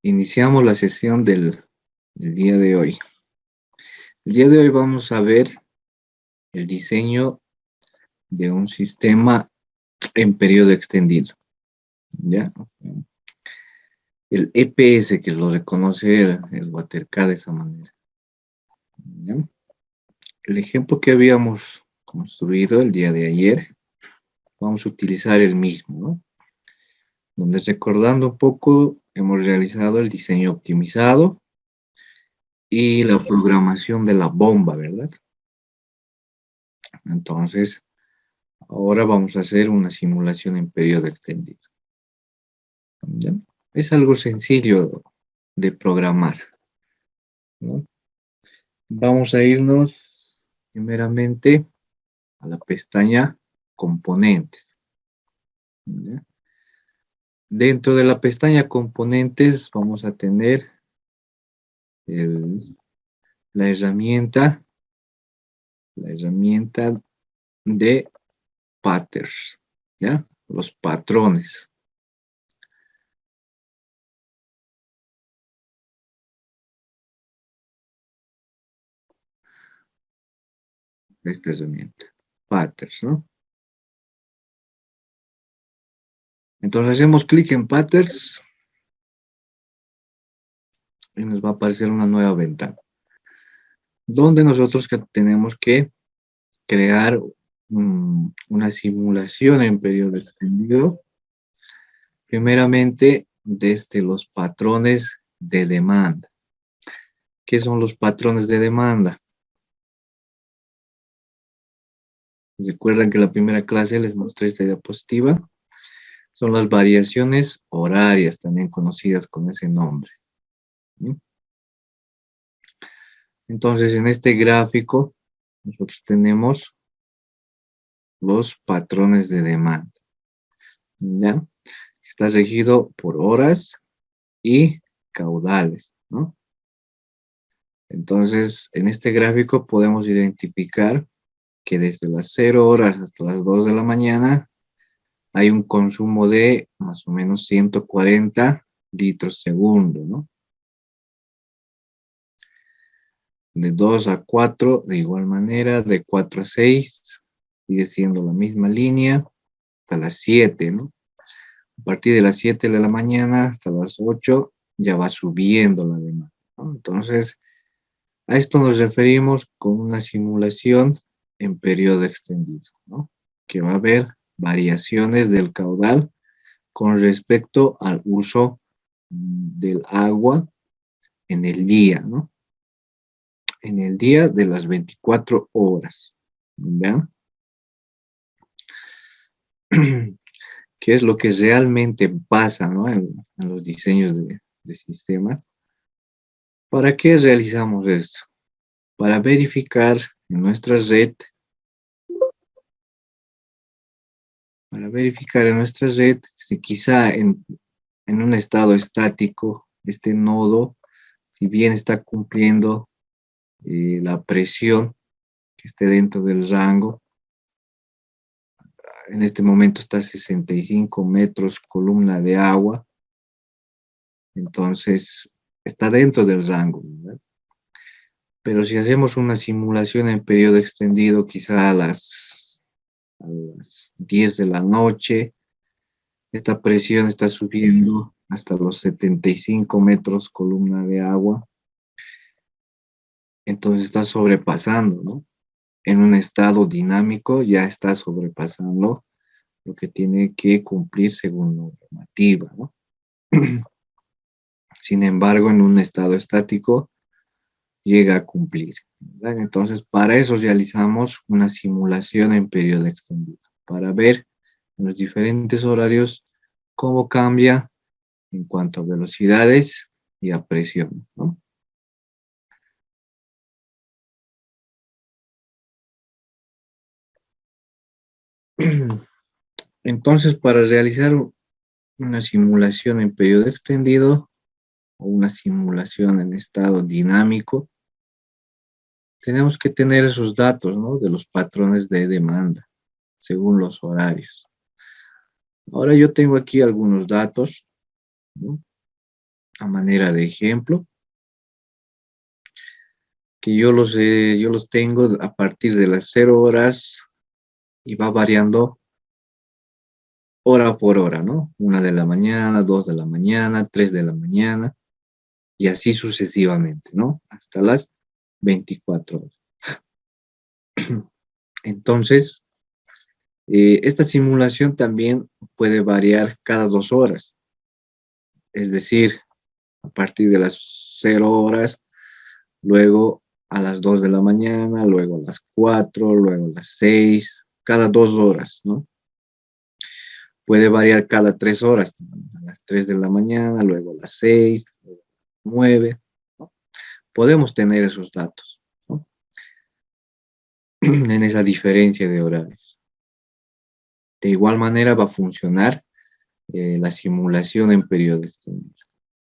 Iniciamos la sesión del día de hoy. El día de hoy vamos a ver el diseño de un sistema en periodo extendido, ¿ya? El EPS, que lo reconoce el WaterCAD de esa manera, ¿ya? El ejemplo que habíamos construido el día de ayer, vamos a utilizar el mismo, ¿no? Donde, recordando un poco, hemos realizado el diseño optimizado y la programación de la bomba, ¿verdad? Entonces, ahora vamos a hacer una simulación en periodo extendido, ¿ya? Es algo sencillo de programar, ¿no? Vamos a irnos primeramente a la pestaña Componentes, ¿ya? Dentro de la pestaña Componentes vamos a tener la herramienta de patterns, ¿ya? Los patrones. Esta herramienta, patterns, ¿no? Entonces hacemos clic en patterns y nos va a aparecer una nueva ventana, donde nosotros tenemos que crear una simulación en periodo extendido, primeramente desde los patrones de demanda. ¿Qué son los patrones de demanda? Recuerdan que en la primera clase les mostré esta diapositiva. Son las variaciones horarias, también conocidas con ese nombre, ¿sí? Entonces, en este gráfico, nosotros tenemos los patrones de demanda, ¿ya? Está regido por horas y caudales, ¿no? Entonces, en este gráfico podemos identificar que desde las 0 horas hasta las 2 de la mañana hay un consumo de más o menos 140 litros segundo, ¿no? De 2 a 4, de igual manera, de 4 a 6, sigue siendo la misma línea, hasta las 7, ¿no? A partir de las 7 de la mañana hasta las 8 ya va subiendo la demanda, ¿no? Entonces, a esto nos referimos con una simulación en periodo extendido, ¿no? Que va a haber variaciones del caudal con respecto al uso del agua en el día, ¿no? En el día de las 24 horas, ¿ya? ¿Qué es lo que realmente pasa, ¿no? En los diseños de sistemas? ¿Para qué realizamos esto? Para verificar en nuestra red, si quizá en un estado estático, este nodo, si bien está cumpliendo la presión que esté dentro del rango, en este momento está a 65 metros columna de agua, entonces está dentro del rango, ¿verdad? Pero si hacemos una simulación en periodo extendido, quizá a las 10 de la noche, esta presión está subiendo hasta los 75 metros columna de agua, entonces está sobrepasando, ¿no? En un estado dinámico ya está sobrepasando lo que tiene que cumplir según normativa, ¿no? Sin embargo, en un estado estático llega a cumplir, ¿verdad? Entonces, para eso realizamos una simulación en periodo extendido, para ver en los diferentes horarios cómo cambia en cuanto a velocidades y a presión, ¿no? Entonces, para realizar una simulación en periodo extendido o una simulación en estado dinámico, tenemos que tener esos datos, ¿no? De los patrones de demanda según los horarios. Ahora yo tengo aquí algunos datos, ¿no? a manera de ejemplo, que yo los tengo a partir de las 0 horas y va variando hora por hora, ¿no? 1 de la mañana, 2 de la mañana, 3 de la mañana y así sucesivamente, ¿no? Hasta las 24 horas. Entonces, esta simulación también puede variar cada 2 horas, es decir, a partir de las 0 horas, luego a las 2 de la mañana, luego a las 4, luego a las 6, cada 2 horas, ¿no? Puede variar cada 3 horas, a las 3 de la mañana, luego a las 6, luego a las 9, ¿no? Podemos tener esos datos, ¿no? En esa diferencia de horarios. De igual manera va a funcionar la simulación en periodo extendido.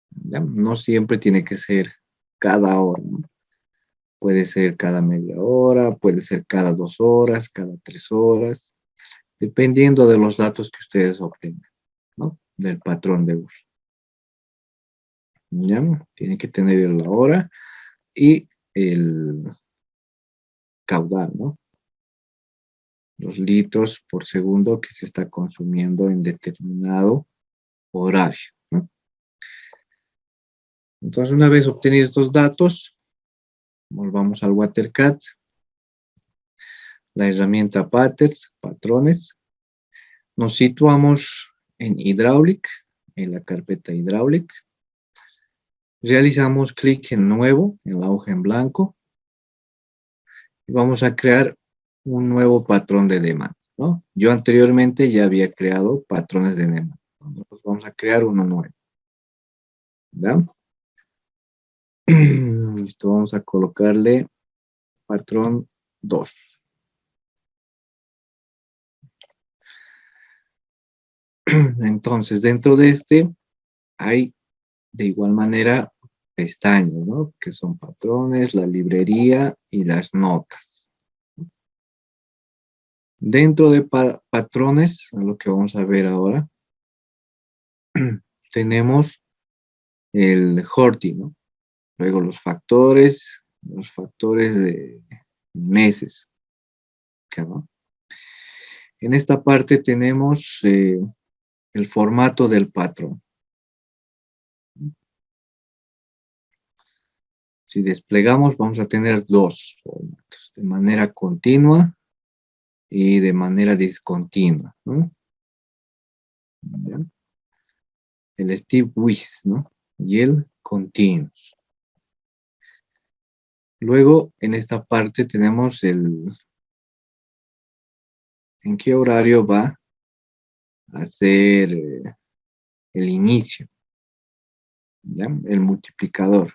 ¿Ya? No siempre tiene que ser cada hora, ¿no? Puede ser cada media hora, puede ser cada 2 horas, cada 3 horas, dependiendo de los datos que ustedes obtengan, ¿no? Del patrón de uso. ¿Ya? Tiene que tener la hora y el caudal, ¿no? Los litros por segundo que se está consumiendo en determinado horario, ¿no? Entonces, una vez obtenidos estos datos, volvamos al WaterCat, la herramienta Patterns, patrones, nos situamos en Hydraulic, en la carpeta Hydraulic, realizamos clic en Nuevo, en la hoja en blanco, y vamos a crear un nuevo patrón de demanda, ¿no? Yo anteriormente ya había creado patrones de demanda. Nosotros vamos a crear uno nuevo, ¿verdad? Listo, vamos a colocarle patrón 2. Entonces, dentro de este hay de igual manera pestañas, ¿no? Que son patrones, la librería y las notas. Dentro de patrones, lo que vamos a ver ahora, tenemos el Horty, ¿no? Luego los factores de meses, ¿no? En esta parte tenemos el formato del patrón. Si desplegamos, vamos a tener dos formatos, de manera continua y de manera discontinua, ¿no? ¿Ya? El Steve Wiss, ¿no? Y el continuous. Luego, en esta parte tenemos en qué horario va a ser el inicio, ¿ya? El multiplicador.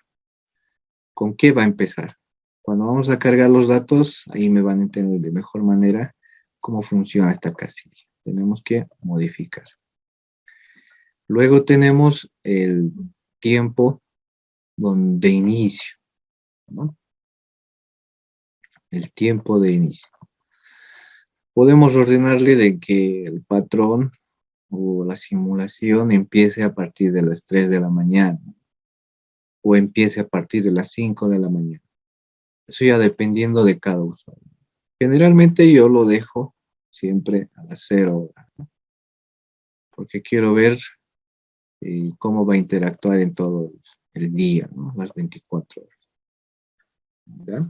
¿Con qué va a empezar? Cuando vamos a cargar los datos, ahí me van a entender de mejor manera cómo funciona esta casilla. Tenemos que modificar. Luego tenemos el tiempo de inicio, ¿no? El tiempo de inicio. Podemos ordenarle de que el patrón o la simulación empiece a partir de las 3 de la mañana o empiece a partir de las 5 de la mañana. Eso ya dependiendo de cada usuario. Generalmente yo lo dejo siempre a las 0 horas, ¿no? Porque quiero ver cómo va a interactuar en todo el día, ¿no? Las 24 horas. ¿Ya?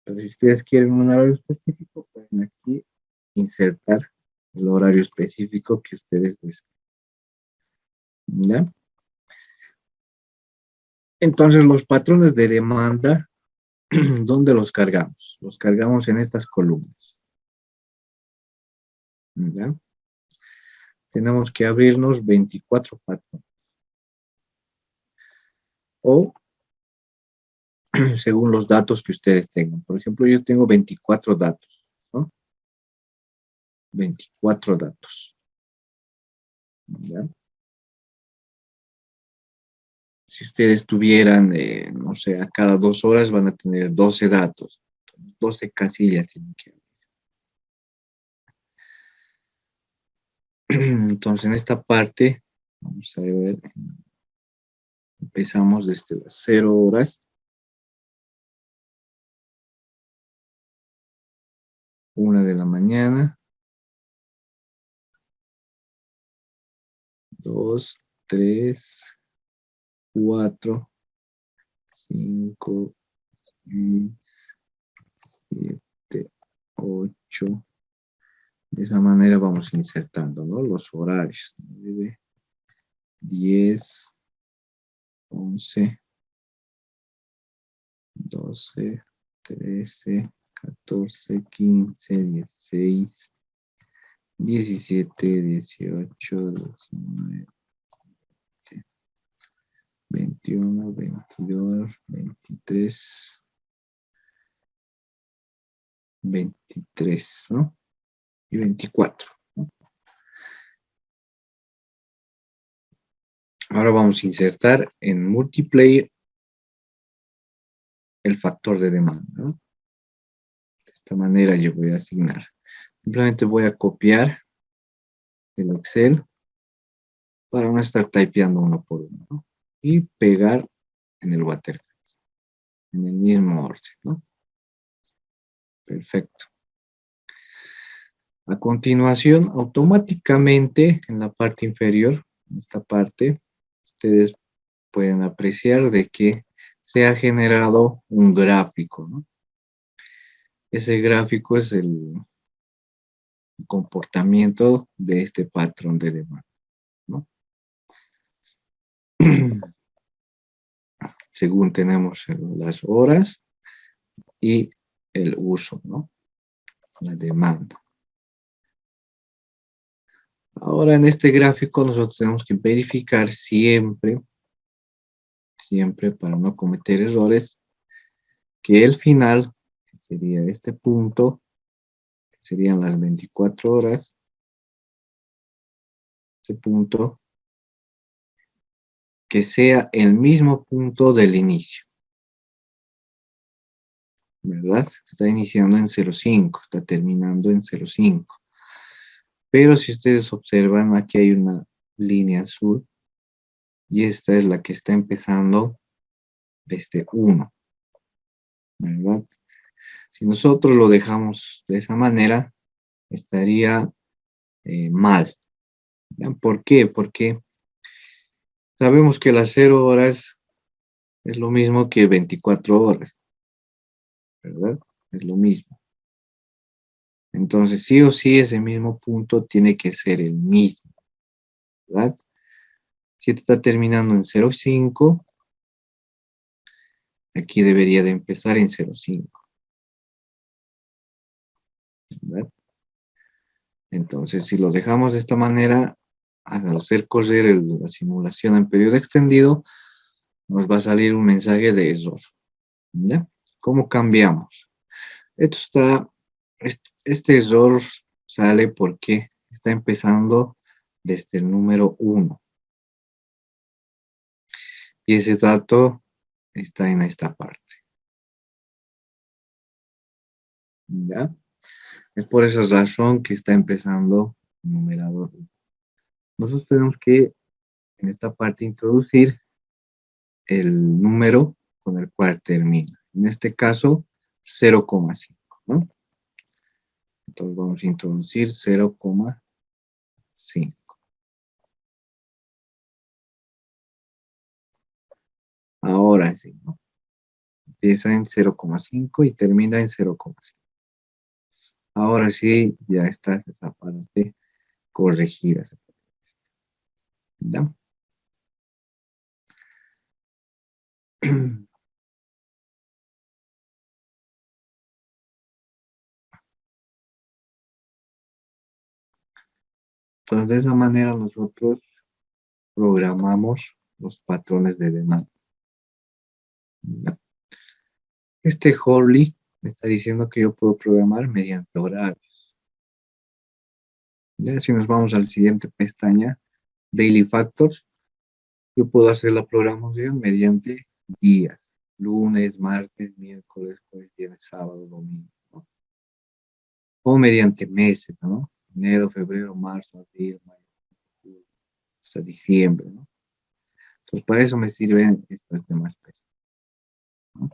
Pero si ustedes quieren un horario específico, pueden aquí insertar el horario específico que ustedes deseen. ¿Ya? Entonces, los patrones de demanda, ¿dónde los cargamos? Los cargamos en estas columnas. ¿Ya? Tenemos que abrirnos 24 patrones. O según los datos que ustedes tengan. Por ejemplo, yo tengo 24 datos, ¿no? 24 datos. ¿Ya? Si ustedes tuvieran, no sé, a cada 2 horas van a tener 12 datos. 12 casillas tienen que haber. Entonces, en esta parte, vamos a ver, Empezamos desde las 0 horas. 1 de la mañana. 2, 3, 4, 5, 6, 7, 8. De esa manera vamos insertando, ¿no? Los horarios. 9, 10, 11, 12, 13, 14, 15, 16, 17, 18, 19, 21, 22, 23, 23, ¿no? Y 24. ¿No? Ahora vamos a insertar en multiplayer el factor de demanda, ¿no? De esta manera yo voy a asignar. Simplemente voy a copiar el Excel para no estar typeando uno por uno, ¿no? Y pegar en el watercase, en el mismo orden, ¿no? Perfecto. A continuación, automáticamente en la parte inferior, en esta parte, ustedes pueden apreciar de que se ha generado un gráfico, ¿no? Ese gráfico es el comportamiento de este patrón de demanda, ¿no? Según tenemos las horas y el uso, ¿no? La demanda. Ahora en este gráfico nosotros tenemos que verificar siempre para no cometer errores, que el final, que sería este punto, que serían las 24 horas, este punto, que sea el mismo punto del inicio, ¿verdad? Está iniciando en 0,5, está terminando en 0,5. Pero si ustedes observan, aquí hay una línea azul y esta es la que está empezando desde 1, ¿verdad? Si nosotros lo dejamos de esa manera, estaría mal. ¿Por qué? Porque sabemos que las 0 horas es lo mismo que 24 horas, ¿verdad? Es lo mismo. Entonces, sí o sí, ese mismo punto tiene que ser el mismo, ¿verdad? Si está terminando en 0,5, aquí debería de empezar en 0,5, ¿verdad? Entonces, si lo dejamos de esta manera, al hacer correr la simulación en periodo extendido, nos va a salir un mensaje de error, ¿ya? ¿Cómo cambiamos? Este error sale porque está empezando desde el número 1. Y ese dato está en esta parte, ¿ya? Es por esa razón que está empezando el numerador 1. Nosotros tenemos que en esta parte introducir el número con el cual termina. En este caso, 0,5, ¿no? Entonces vamos a introducir 0,5. Ahora sí, ¿no? Empieza en 0,5 y termina en 0,5. Ahora sí, ya está esa parte corregida. ¿Ya? Entonces, de esa manera nosotros programamos los patrones de demanda. ¿Ya? Este Horley me está diciendo que yo puedo programar mediante horarios. Ya, si nos vamos a la siguiente pestaña, Daily Factors, yo puedo hacer la programación mediante días. Lunes, martes, miércoles, jueves, viernes, sábado, domingo, ¿no? O mediante meses, ¿no? Enero, febrero, marzo, abril, mayo, julio, hasta diciembre, ¿no? Pues para eso me sirven estas demás pesas, ¿no?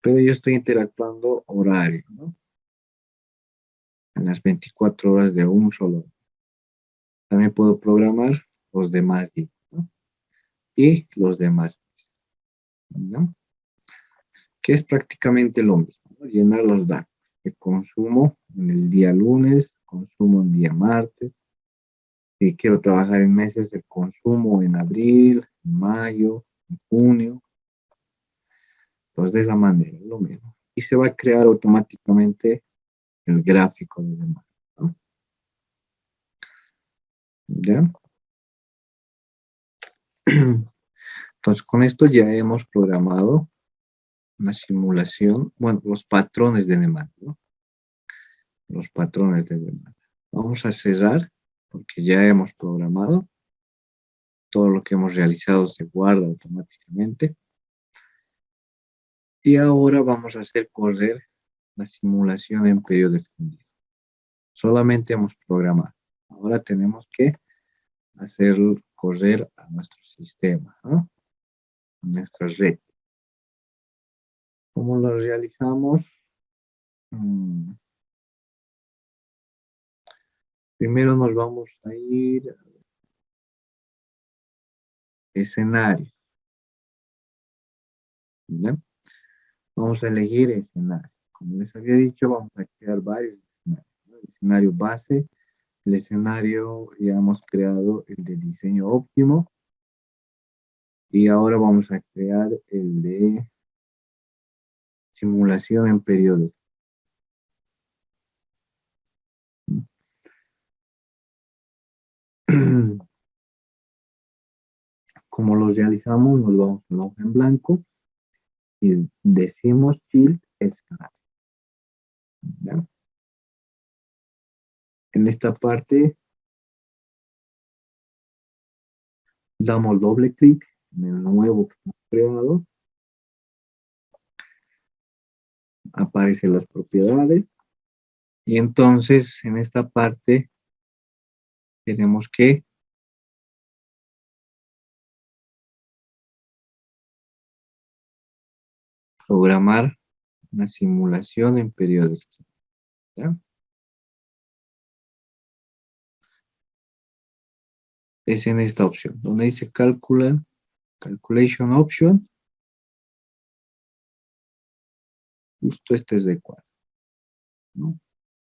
Pero yo estoy interactuando horario, ¿no? En las 24 horas de un solo. También puedo programar los demás días, ¿no? Y los demás meses, ¿no? Que es prácticamente lo mismo, ¿no? Llenar los datos de consumo en el día lunes, consumo en día martes. Si quiero trabajar en meses de consumo en abril, en mayo, en junio, pues de esa manera, lo mismo. Y se va a crear automáticamente el gráfico de demanda, ¿no? ¿Ya? Entonces, con esto ya hemos programado una simulación, bueno, los patrones de demanda, ¿no? Los patrones de demanda. Vamos a cerrar porque ya hemos programado. Todo lo que hemos realizado se guarda automáticamente. Y ahora vamos a hacer correr la simulación en periodo extendido. Solamente hemos programado. Ahora tenemos que hacer correr a nuestro sistema, ¿no? A nuestra red. ¿Cómo lo realizamos? Primero nos vamos a ir a escenario, ¿ya? Vamos a elegir escenario. Como les había dicho, vamos a crear varios escenarios, ¿no? El escenario base, el escenario ya hemos creado el de diseño óptimo y ahora vamos a crear el de simulación en periodos. Como los realizamos, nos vamos a la hoja en blanco y decimos Shield Escalar, ¿ya? En esta parte damos doble clic en el nuevo que hemos creado, aparecen las propiedades y entonces en esta parte tenemos que programar una simulación en periodos, ¿ya? Es en esta opción, donde dice Calculation Option, justo este es de cuadro, ¿no?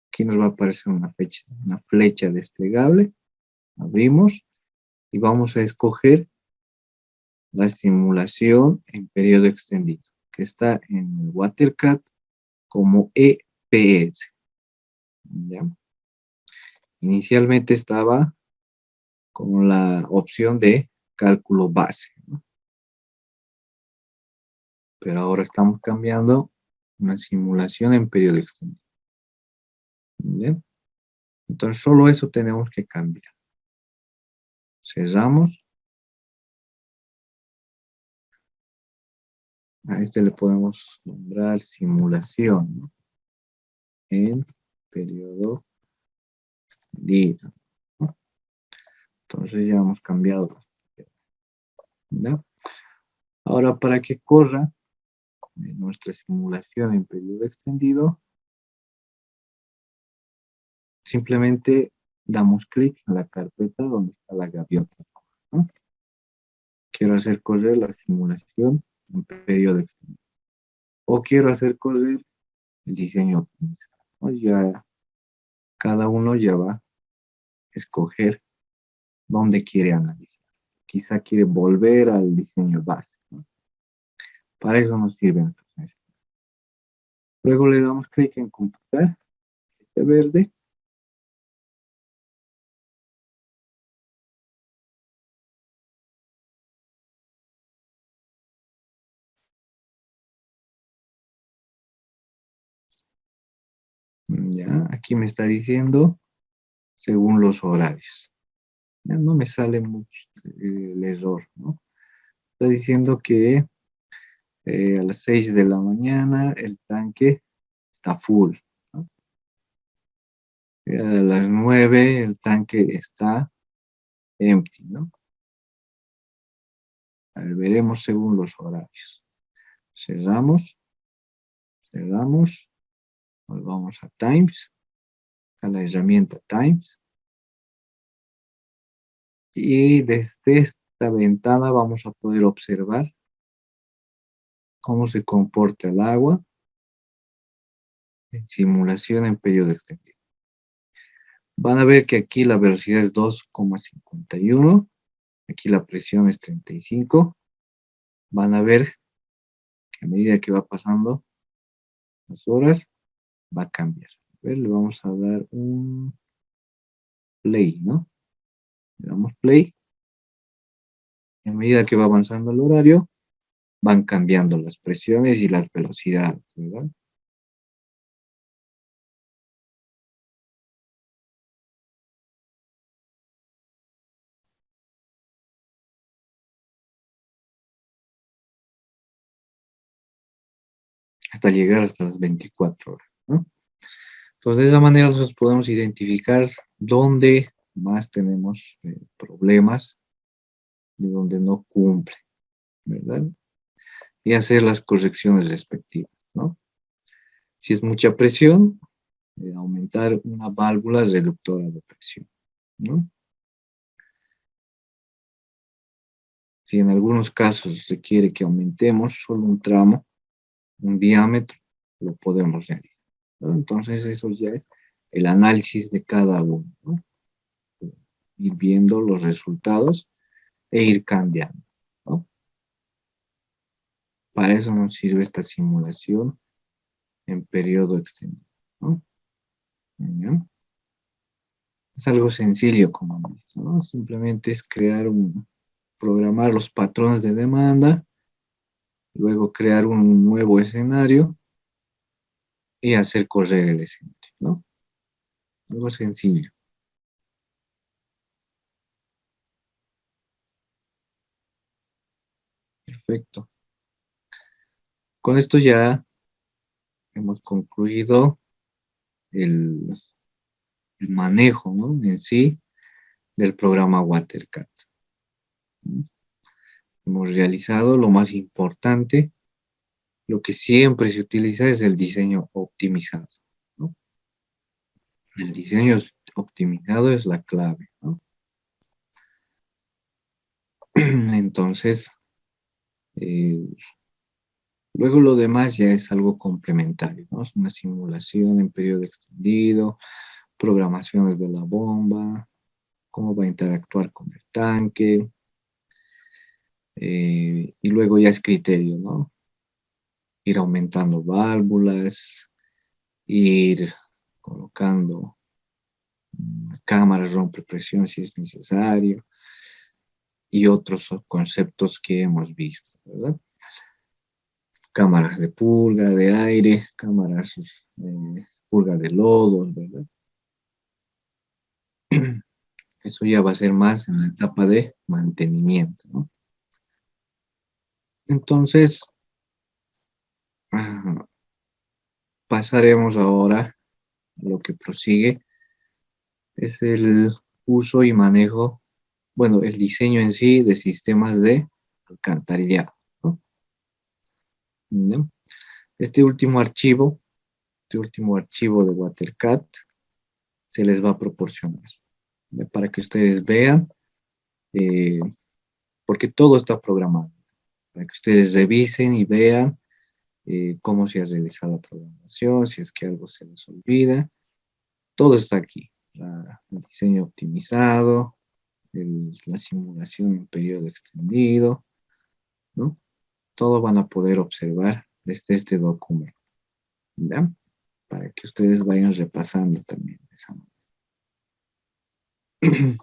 Aquí nos va a aparecer una flecha desplegable, abrimos y vamos a escoger la simulación en periodo extendido, que está en el WaterCAD como EPS, ¿ya? Inicialmente estaba con la opción de cálculo base, ¿no? Pero ahora estamos cambiando una simulación en periodo extendido. ¿Bien? Entonces solo eso tenemos que cambiar. Cerramos. A este le podemos nombrar simulación, ¿no? En periodo extendido, ¿no? Entonces ya hemos cambiado, ¿no? Ahora para que corra nuestra simulación en periodo extendido, simplemente damos clic en la carpeta donde está la gaviota, ¿no? Quiero hacer correr la simulación en periodo extendido. O quiero hacer correr el diseño optimizado, ¿no? Ya cada uno ya va a escoger dónde quiere analizar. Quizá quiere volver al diseño base, ¿no? Para eso nos sirve entonces. Luego le damos clic en computar, este verde. Ya, aquí me está diciendo según los horarios. Ya no me sale mucho el error, ¿no? Está diciendo que a las 6 de la mañana el tanque está full, ¿no? A las 9 el tanque está empty, ¿no? A ver, veremos según los horarios. Cerramos, nos vamos a Times, a la herramienta Times, y desde esta ventana vamos a poder observar cómo se comporta el agua en simulación en periodo extendido. Van a ver que aquí la velocidad es 2,51, aquí la presión es 35. Van a ver que a medida que va pasando las horas, va a cambiar. A ver, le vamos a dar un play, ¿no? Le damos play. Y a medida que va avanzando el horario, van cambiando las presiones y las velocidades, ¿verdad? Hasta llegar hasta las 24 horas, ¿no? Entonces, de esa manera nosotros podemos identificar dónde más tenemos problemas, de donde no cumple, ¿verdad? Y hacer las correcciones respectivas, ¿no? Si es mucha presión, aumentar una válvula reductora de presión, ¿no? Si en algunos casos se quiere que aumentemos solo un tramo, un diámetro, lo podemos realizar, ¿no? Entonces, eso ya es el análisis de cada uno, ¿no? Ir viendo los resultados e ir cambiando, ¿no? Para eso nos sirve esta simulación en periodo extendido, ¿no? ¿Ya? Es algo sencillo, como han visto, ¿no? Simplemente es programar los patrones de demanda, luego crear un nuevo escenario y hacer correr el escenario, ¿no? Algo sencillo. Perfecto. Con esto ya hemos concluido el, el manejo, ¿no? En sí del programa WaterCat, ¿no? Hemos realizado lo más importante. Lo que siempre se utiliza es el diseño optimizado, ¿no? El diseño optimizado es la clave, ¿no? Entonces, eh, luego lo demás ya es algo complementario, ¿no? Es una simulación en periodo extendido, programaciones de la bomba, cómo va a interactuar con el tanque, y luego ya es criterio, ¿no? Ir aumentando válvulas, ir colocando cámaras rompe presión si es necesario y otros conceptos que hemos visto, ¿verdad? Cámaras de purga de aire, cámaras purga de lodos, ¿verdad? Eso ya va a ser más en la etapa de mantenimiento, ¿no? Entonces, pasaremos ahora a lo que prosigue, es el uso y manejo, bueno, el diseño en sí de sistemas de alcantarillado, ¿no? ¿No? Este último archivo, este último archivo de WaterCat se les va a proporcionar, ¿no? Para que ustedes vean, eh, porque todo está programado, para que ustedes revisen y vean cómo se ha realizado la programación, si es que algo se les olvida, todo está aquí. El diseño optimizado, la simulación en periodo extendido, ¿no? Todo van a poder observar desde este documento, ¿ya? Para que ustedes vayan repasando también de esa manera.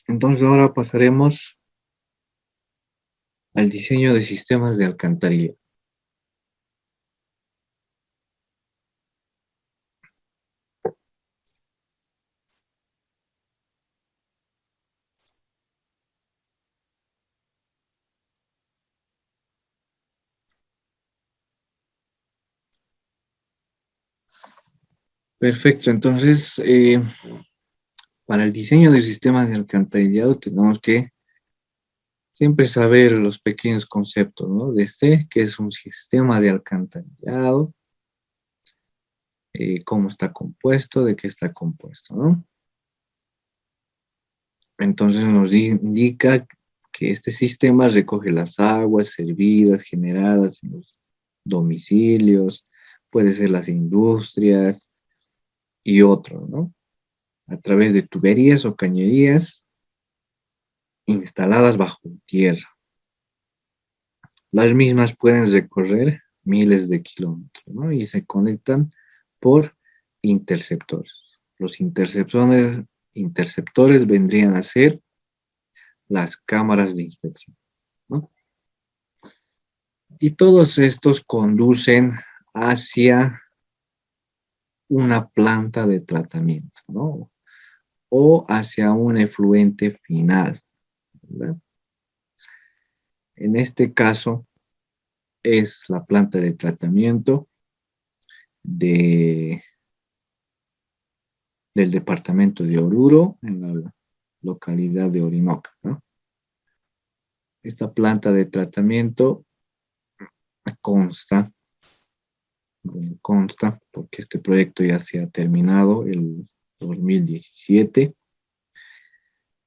Entonces ahora pasaremos al diseño de sistemas de alcantarilla. Perfecto, entonces para el diseño de sistemas de alcantarillado tenemos que siempre saber los pequeños conceptos, ¿no? De este, que es un sistema de alcantarillado, cómo está compuesto, de qué está compuesto, ¿no? Entonces nos indica que este sistema recoge las aguas servidas, generadas en los domicilios, puede ser las industrias y otros, ¿no? A través de tuberías o cañerías instaladas bajo tierra. Las mismas pueden recorrer miles de kilómetros, ¿no? Y se conectan por interceptores. Los interceptores vendrían a ser las cámaras de inspección, ¿no? Y todos estos conducen hacia una planta de tratamiento, ¿no? O hacia un efluente final, ¿verdad? En este caso es la planta de tratamiento de, del departamento de Oruro, en la localidad de Orinoca, ¿no? Esta planta de tratamiento consta, consta, porque este proyecto ya se ha terminado el 2017.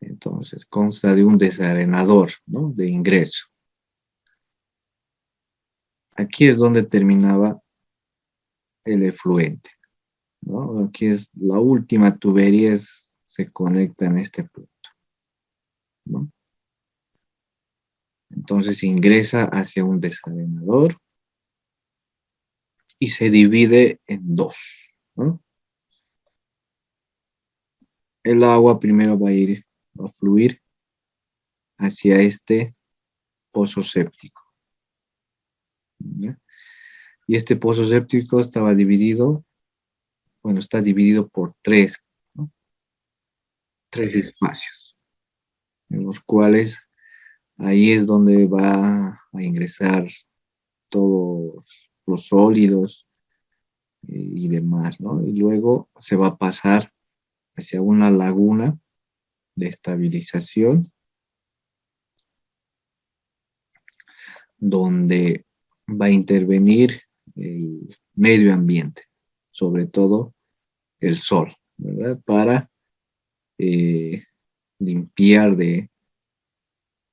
Entonces, consta de un desarenador, ¿no? De ingreso. Aquí es donde terminaba el efluente, ¿no? Aquí es la última tubería, se conecta en este punto, ¿no? Entonces ingresa hacia un desarenador y se divide en dos, ¿no? El agua primero va a fluir hacia este pozo séptico, ¿ya? Y este pozo séptico estaba dividido, bueno, está dividido por tres, ¿no? Tres espacios, en los cuales ahí es donde va a ingresar todos los sólidos y demás, ¿no? Y luego se va a pasar hacia una laguna de estabilización donde va a intervenir el medio ambiente, sobre todo el sol, ¿verdad? Para eh, limpiar de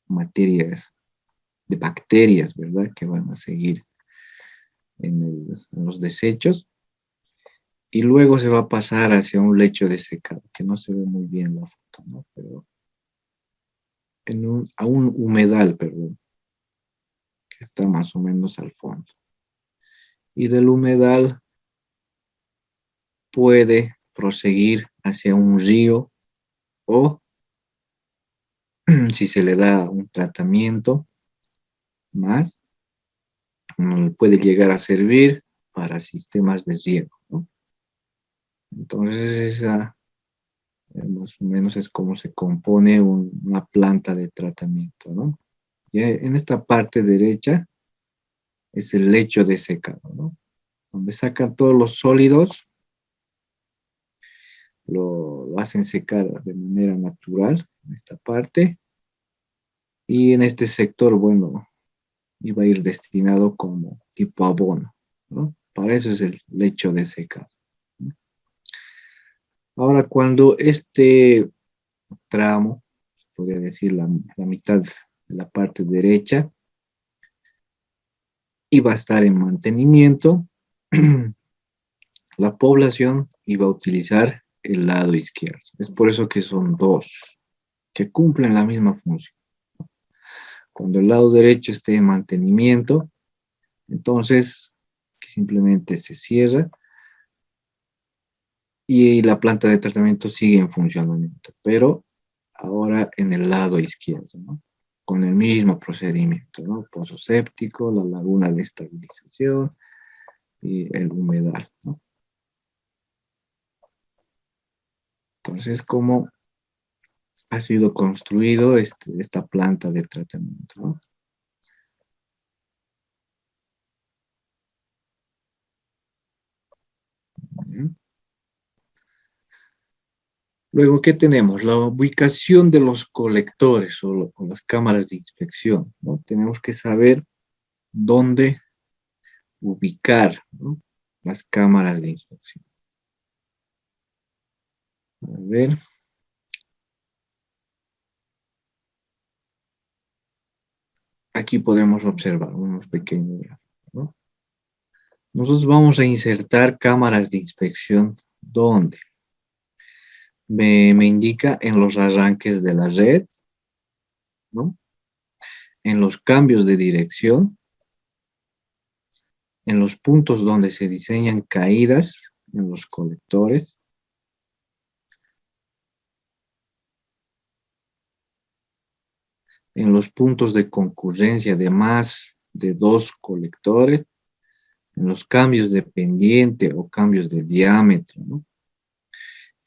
materias, de bacterias, ¿verdad? Que van a seguir en los desechos. Y luego se va a pasar hacia un lecho de secado, que no se ve muy bien la foto, ¿no? Pero a un humedal, perdón, que está más o menos al fondo. Y del humedal puede proseguir hacia un río o si se le da un tratamiento más, puede llegar a servir para sistemas de riego, ¿no? Entonces, esa más o menos es como se compone una planta de tratamiento, ¿no? Ya en esta parte derecha es el lecho de secado, ¿no? Donde sacan todos los sólidos, lo hacen secar de manera natural en esta parte, y en este sector, bueno, iba a ir destinado como tipo abono, ¿no? Para eso es el lecho de secado, ¿no? Ahora, cuando este tramo, podría decir la mitad de la parte derecha, iba a estar en mantenimiento, la población iba a utilizar el lado izquierdo. Es por eso que son dos, que cumplen la misma función. Cuando el lado derecho esté en mantenimiento, entonces que simplemente se cierra y la planta de tratamiento sigue en funcionamiento, pero ahora en el lado izquierdo, ¿no? Con el mismo procedimiento, ¿no? Pozo séptico, la laguna de estabilización y el humedal, ¿no? Entonces, ¿cómo ha sido construido esta planta de tratamiento, ¿no? Luego, ¿qué tenemos? La ubicación de los colectores o las cámaras de inspección, ¿no? Tenemos que saber dónde ubicar, ¿no? Las cámaras de inspección. A ver. Aquí podemos observar unos pequeños gráficos, ¿no? Nosotros vamos a insertar cámaras de inspección. ¿Dónde? Me indica en los arranques de la red, ¿no? En los cambios de dirección, en los puntos donde se diseñan caídas en los colectores, en los puntos de concurrencia de más de dos colectores, en los cambios de pendiente o cambios de diámetro, ¿no?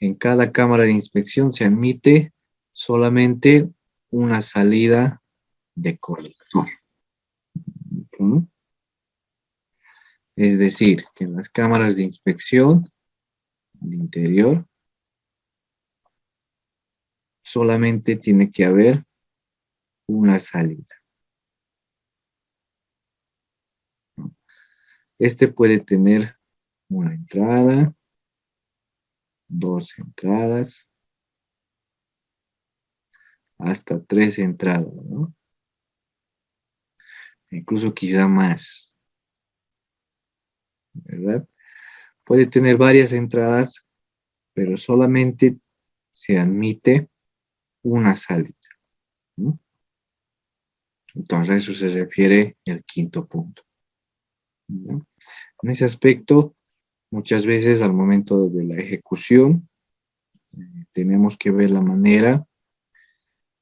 En cada cámara de inspección se admite solamente una salida de colector, ¿no? Es decir, que en las cámaras de inspección de interior solamente tiene que haber una salida. Este puede tener una entrada, dos entradas, hasta tres entradas, ¿no? Incluso quizá más, ¿verdad? Puede tener varias entradas, pero solamente se admite una salida, ¿no? Entonces, a eso se refiere el quinto punto, ¿no? En ese aspecto, muchas veces al momento de la ejecución, tenemos que ver la manera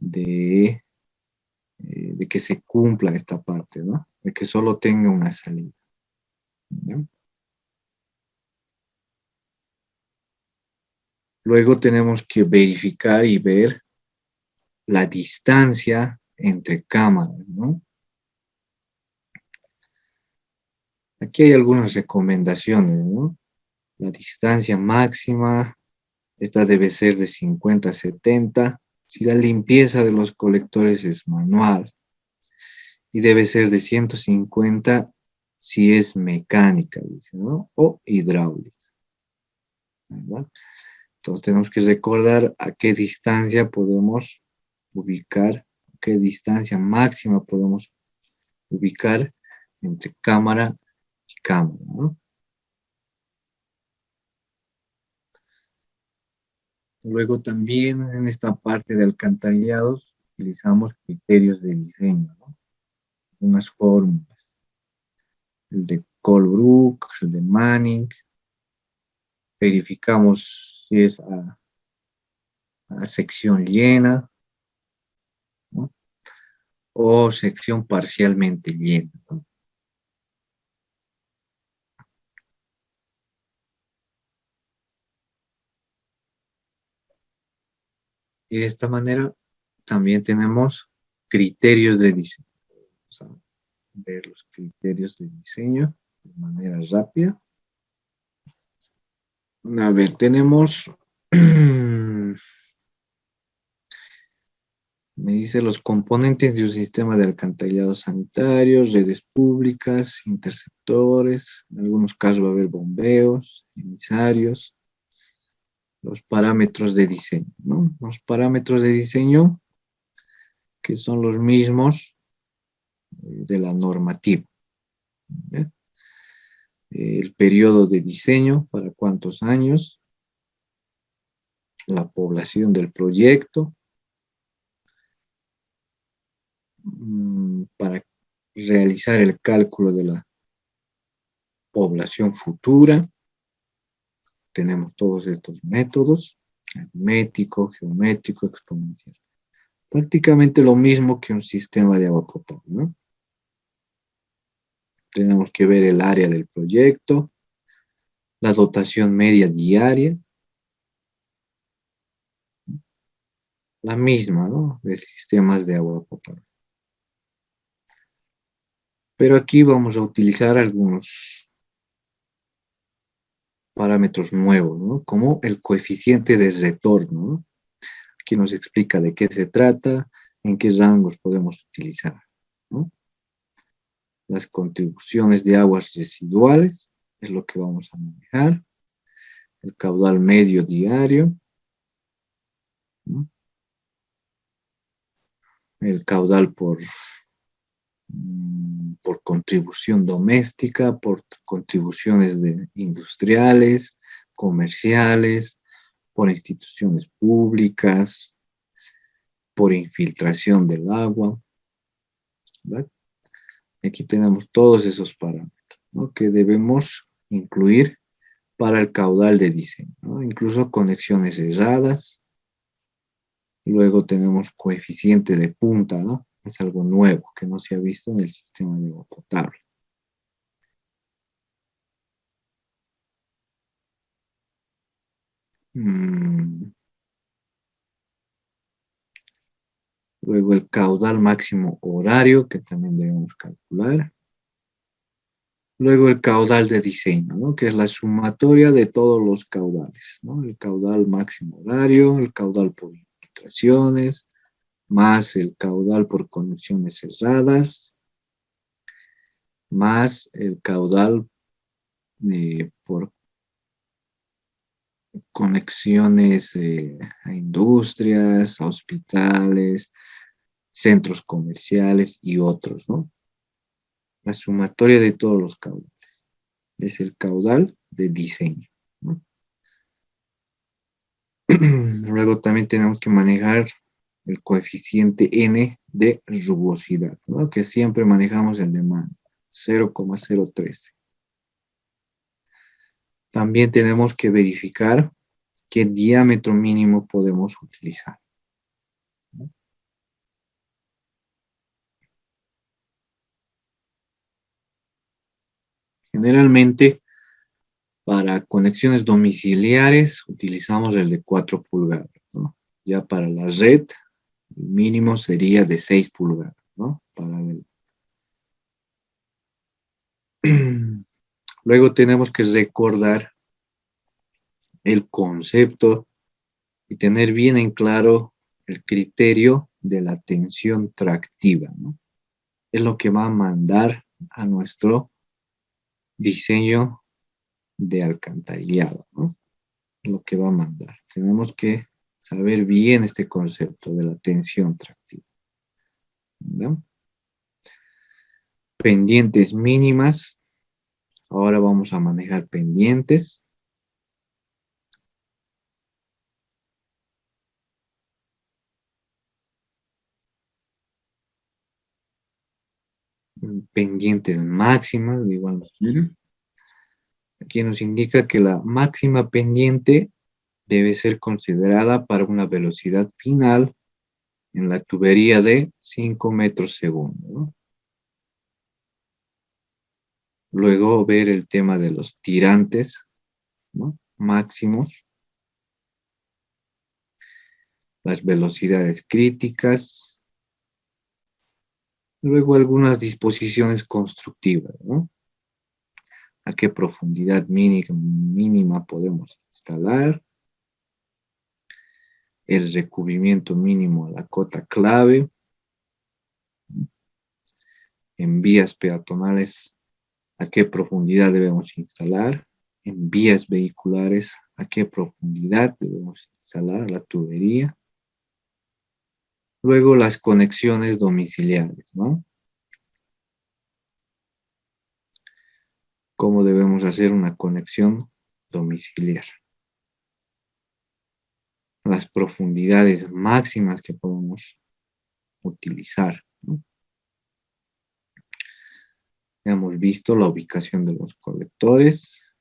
de que se cumpla esta parte, ¿no? De que solo tenga una salida, ¿no? Luego tenemos que verificar y ver la distancia entre cámaras, ¿no? Aquí hay algunas recomendaciones, ¿no? La distancia máxima, esta debe ser de 50 a 70. Si la limpieza de los colectores es manual, y debe ser de 150 si es mecánica, dice, ¿no? O hidráulica, ¿verdad? Entonces tenemos que recordar a qué distancia podemos ubicar, qué distancia máxima podemos ubicar entre cámara y cámara, ¿no? Luego también en esta parte de alcantarillados utilizamos criterios de diseño, ¿no? Unas fórmulas. El de Colebrook, el de Manning. Verificamos si es a sección llena, ¿no? O sección parcialmente llena, ¿no? Y de esta manera también tenemos criterios de diseño. Vamos a ver los criterios de diseño de manera rápida. A ver, tenemos, me dice los componentes de un sistema de alcantarillado sanitario, redes públicas, interceptores, en algunos casos va a haber bombeos, emisarios, los parámetros de diseño, ¿no? Los parámetros de diseño que son los mismos de la normativa, ¿eh? El periodo de diseño, para cuántos años, la población del proyecto, para realizar el cálculo de la población futura. Tenemos todos estos métodos, aritmético, geométrico, exponencial. Prácticamente lo mismo que un sistema de agua potable, ¿no? Tenemos que ver el área del proyecto, la dotación media diaria, la misma, ¿no? De sistemas de agua potable. Pero aquí vamos a utilizar algunos parámetros nuevos, ¿no? Como el coeficiente de retorno, ¿no? Aquí nos explica de qué se trata, en qué rangos podemos utilizar, ¿no? Las contribuciones de aguas residuales es lo que vamos a manejar, el caudal medio diario, ¿no? El caudal por contribución doméstica, por contribuciones industriales, comerciales, por instituciones públicas, por infiltración del agua, ¿verdad? Aquí tenemos todos esos parámetros, ¿no? Que debemos incluir para el caudal de diseño, ¿no? Incluso conexiones cerradas. Luego tenemos coeficiente de punta, ¿no? Es algo nuevo que no se ha visto en el sistema de agua potable. Luego el caudal máximo horario, que también debemos calcular. Luego el caudal de diseño, ¿no? Que es la sumatoria de todos los caudales, ¿no? El caudal máximo horario, el caudal por infiltraciones, más el caudal por conexiones cerradas, más el caudal por conexiones a industrias, a hospitales, centros comerciales y otros, ¿no? La sumatoria de todos los caudales es el caudal de diseño, ¿no? Luego también tenemos que manejar el coeficiente N de rugosidad, ¿no? Que siempre manejamos el de mano, 0,013. También tenemos que verificar qué diámetro mínimo podemos utilizar, ¿no? Generalmente, para conexiones domiciliares utilizamos el de 4 pulgadas, ¿no? Ya para la red, el mínimo sería de 6 pulgadas, ¿no? Luego tenemos que recordar el concepto y tener bien en claro el criterio de la tensión tractiva, ¿no? Es lo que va a mandar a nuestro diseño de alcantarillado, ¿no? Lo que va a mandar. Tenemos que saber bien este concepto de la tensión tractiva, ¿no? Pendientes mínimas. Ahora vamos a manejar pendientes. Pendientes máximas, de igual manera. Aquí nos indica que la máxima pendiente debe ser considerada para una velocidad final en la tubería de 5 metros segundo, ¿no? Luego ver el tema de los tirantes, ¿no? Máximos, las velocidades críticas, luego algunas disposiciones constructivas, ¿no? A qué profundidad mínima podemos instalar, el recubrimiento mínimo a la cota clave, en vías peatonales, a qué profundidad debemos instalar, en vías vehiculares, a qué profundidad debemos instalar la tubería. Luego las conexiones domiciliares, ¿no? ¿Cómo debemos hacer una conexión domiciliar? Las profundidades máximas que podemos utilizar, ¿no? Hemos visto la ubicación de los colectores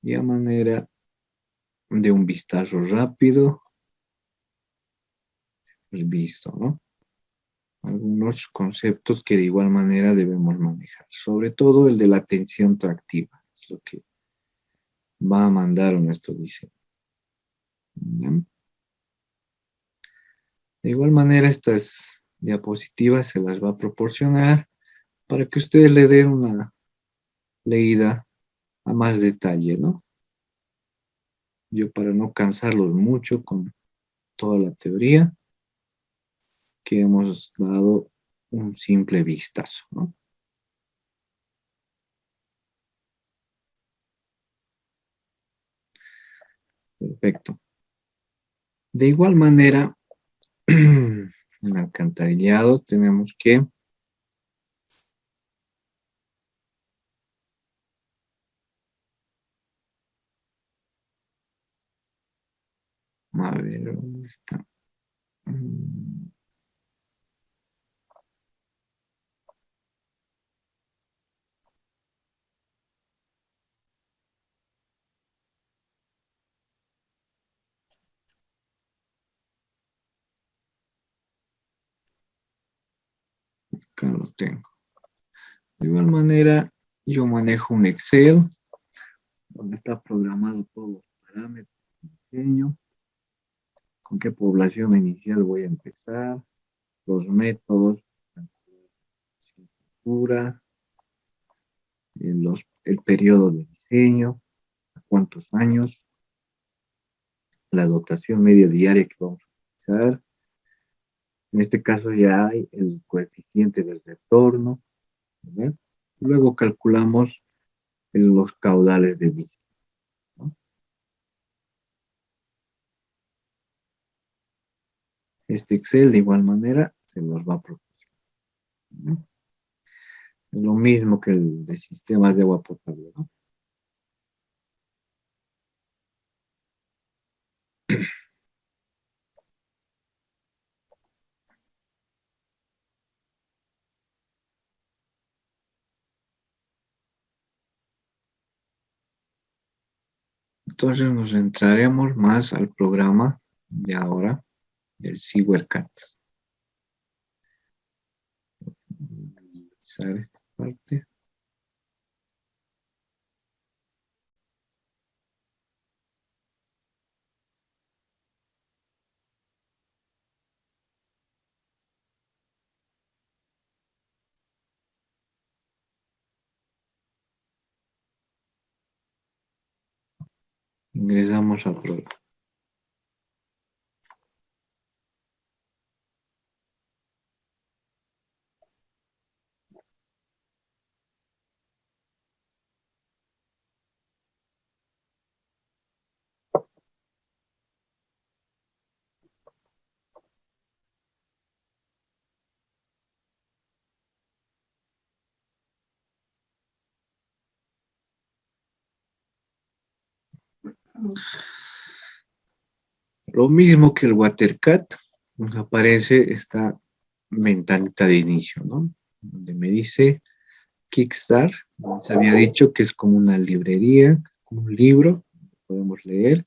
y a manera de un vistazo rápido, pues visto, ¿no? Algunos conceptos que de igual manera debemos manejar, sobre todo el de la tensión tractiva, es lo que va a mandar nuestro diseño. ¿Bien? De igual manera, estas diapositivas se las va a proporcionar para que ustedes le den una leída a más detalle, ¿no? Yo para no cansarlos mucho con toda la teoría que hemos dado un simple vistazo, ¿no? Perfecto. De igual manera, en alcantarillado tenemos que, a ver, ¿dónde está? Mm, Acá lo tengo. De igual manera, yo manejo un Excel donde está programado todos los parámetros de diseño, con qué población inicial voy a empezar, los métodos, arquitectura, el periodo de diseño, a cuántos años, la dotación media diaria que vamos a utilizar. En este caso ya hay el coeficiente del retorno, ¿verdad? Luego calculamos los caudales de diseño, ¿no? Este Excel de igual manera se nos va a proporcionar, ¿no? Es lo mismo que el de sistemas de agua potable, ¿no? Entonces nos centraremos más al programa de ahora, del SewerCAD. Minimizar esta parte. Ingresamos al programa. Lo mismo que el WaterCAD, nos aparece esta ventanita de inicio, ¿no? Donde me dice Kickstart, se había dicho que es como una librería, como un libro, podemos leer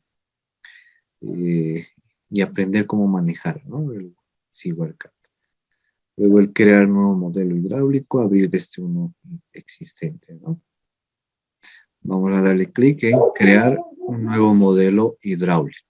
eh, y aprender cómo manejar, ¿no? El SewerCAD. Luego el crear nuevo modelo hidráulico, abrir desde uno existente, ¿no? Vamos a darle clic en crear un nuevo modelo hidráulico.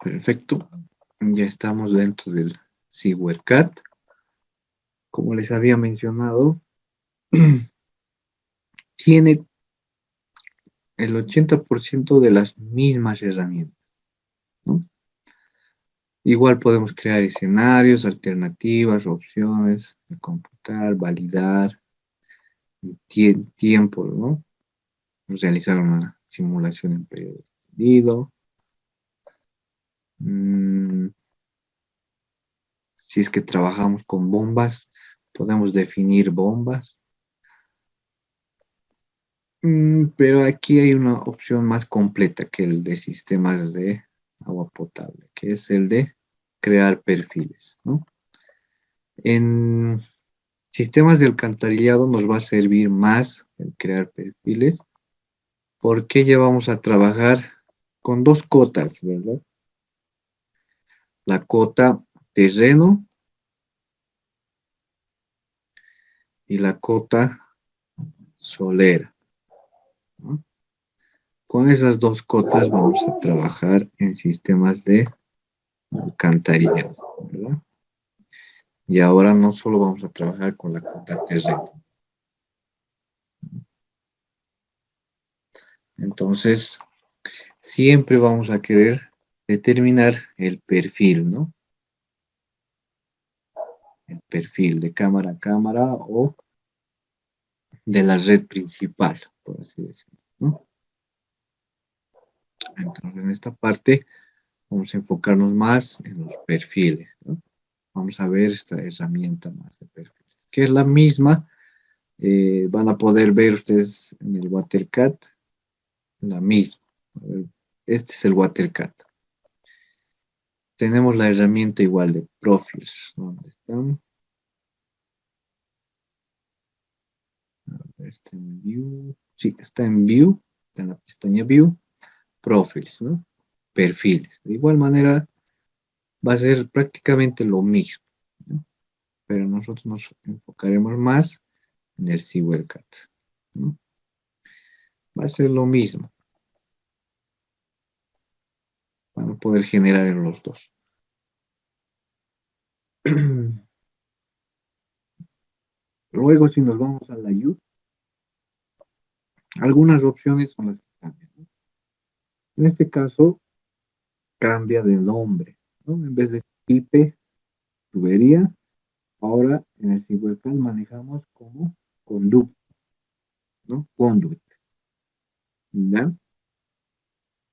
Perfecto. Ya estamos dentro del SewerCAD. Como les había mencionado, tiene el 80% de las mismas herramientas, ¿no? Igual podemos crear escenarios, alternativas, opciones, computar, validar, tiempo, ¿no? Realizar una simulación en periodo. entendido. Si es que trabajamos con bombas, podemos definir bombas. Pero aquí hay una opción más completa que el de sistemas de agua potable, que es el de crear perfiles, ¿no? En sistemas de alcantarillado nos va a servir más el crear perfiles porque ya vamos a trabajar con dos cotas, ¿verdad? La cota terreno y la cota solera, ¿no? Con esas dos cotas vamos a trabajar en sistemas de alcantarillado, ¿verdad? Y ahora no solo vamos a trabajar con la cota terreno. Entonces, siempre vamos a querer determinar el perfil, ¿no? El perfil de cámara a cámara o de la red principal, por así decirlo, ¿no? Entonces, en esta parte vamos a enfocarnos más en los perfiles, ¿no? Vamos a ver esta herramienta más de perfiles, que es la misma. Van a poder ver ustedes en el WaterCat la misma. A ver, este es el WaterCat. Tenemos la herramienta igual de Profiles. ¿Dónde están? A ver, está en View. Sí, está en View, está en la pestaña View, Profiles, ¿no? Perfiles. De igual manera, va a ser prácticamente lo mismo, ¿no? Pero nosotros nos enfocaremos más en el SewerCat, ¿no? Va a ser lo mismo. Van a poder generar en los dos. Luego, si nos vamos a la U, algunas opciones son las que cambian, ¿no? En este caso, cambia de nombre, ¿no? En vez de pipe, tubería, ahora en el Cibercal manejamos como conducto, ¿no? Conduit, ¿ya?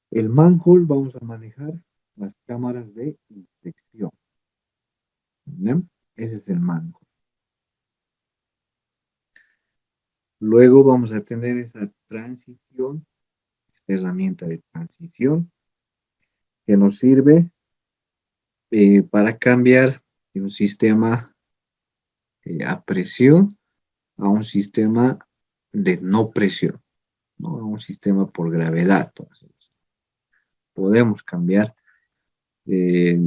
El manhole vamos a manejar las cámaras de inspección, ¿ya? Ese es el manhole. Luego vamos a tener esa transición, esta herramienta de transición que nos sirve para cambiar de un sistema a presión a un sistema de no presión, ¿no? A un sistema por gravedad. Entonces, podemos cambiar, eh,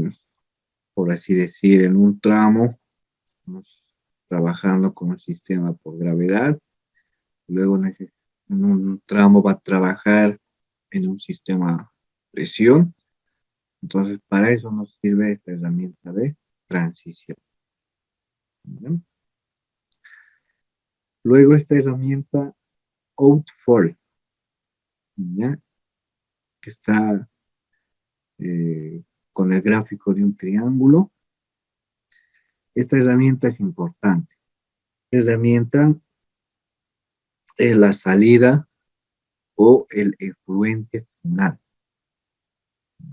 por así decir, en un tramo, estamos trabajando con un sistema por gravedad, luego en un tramo va a trabajar en un sistema presión. Entonces, para eso nos sirve esta herramienta de transición, ¿no? Luego esta herramienta Outfall, ¿ya? Que está con el gráfico de un triángulo. Esta herramienta es importante. Esta herramienta es la salida o el efluente final,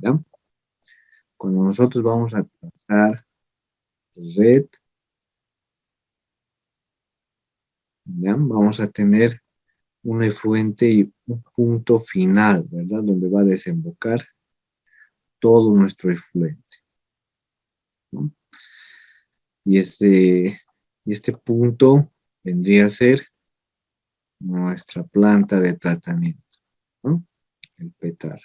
¿ya? Cuando nosotros vamos a trazar red, ¿ya? Vamos a tener un efluente y un punto final, ¿verdad? Donde va a desembocar todo nuestro efluente, ¿no? Y este punto vendría a ser nuestra planta de tratamiento, ¿no? El petar.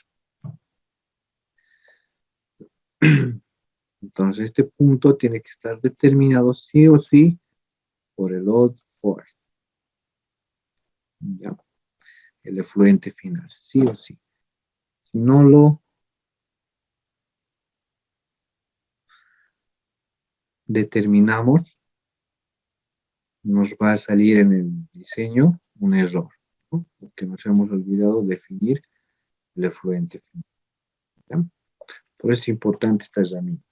Entonces, este punto tiene que estar determinado sí o sí por el load for, ¿ya? El efluente final, sí o sí. Si no lo determinamos, nos va a salir en el diseño un error, ¿no? Porque nos hemos olvidado definir el efluente final, ¿ya? Por eso es importante esta herramienta.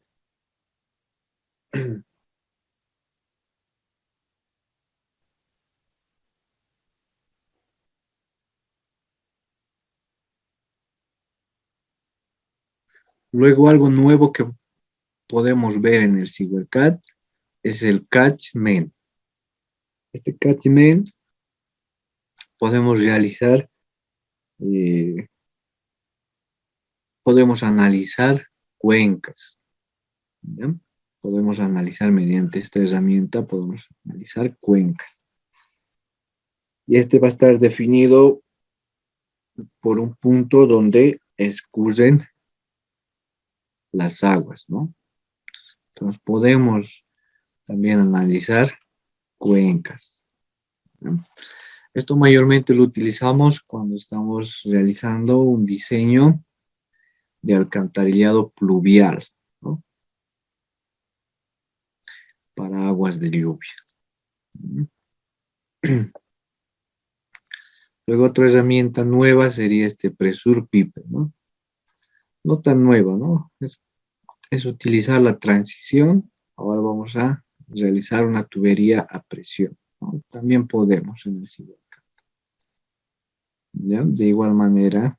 Luego algo nuevo que podemos ver en el SewerCAD es el catchment. Este catchment podemos realizar, eh, podemos analizar cuencas, ¿ya? Podemos analizar mediante esta herramienta, podemos analizar cuencas. Y este va a estar definido por un punto donde escurren las aguas, ¿no? Entonces podemos también analizar cuencas, ¿no? Esto mayormente lo utilizamos cuando estamos realizando un diseño de alcantarillado pluvial, ¿no? Para aguas de lluvia. Luego otra herramienta nueva sería este Pressure Pipe, ¿no? No tan nueva, ¿no? Es utilizar la transición. Ahora vamos a realizar una tubería a presión, ¿no? También podemos en el Cibercad, ¿ya? De igual manera,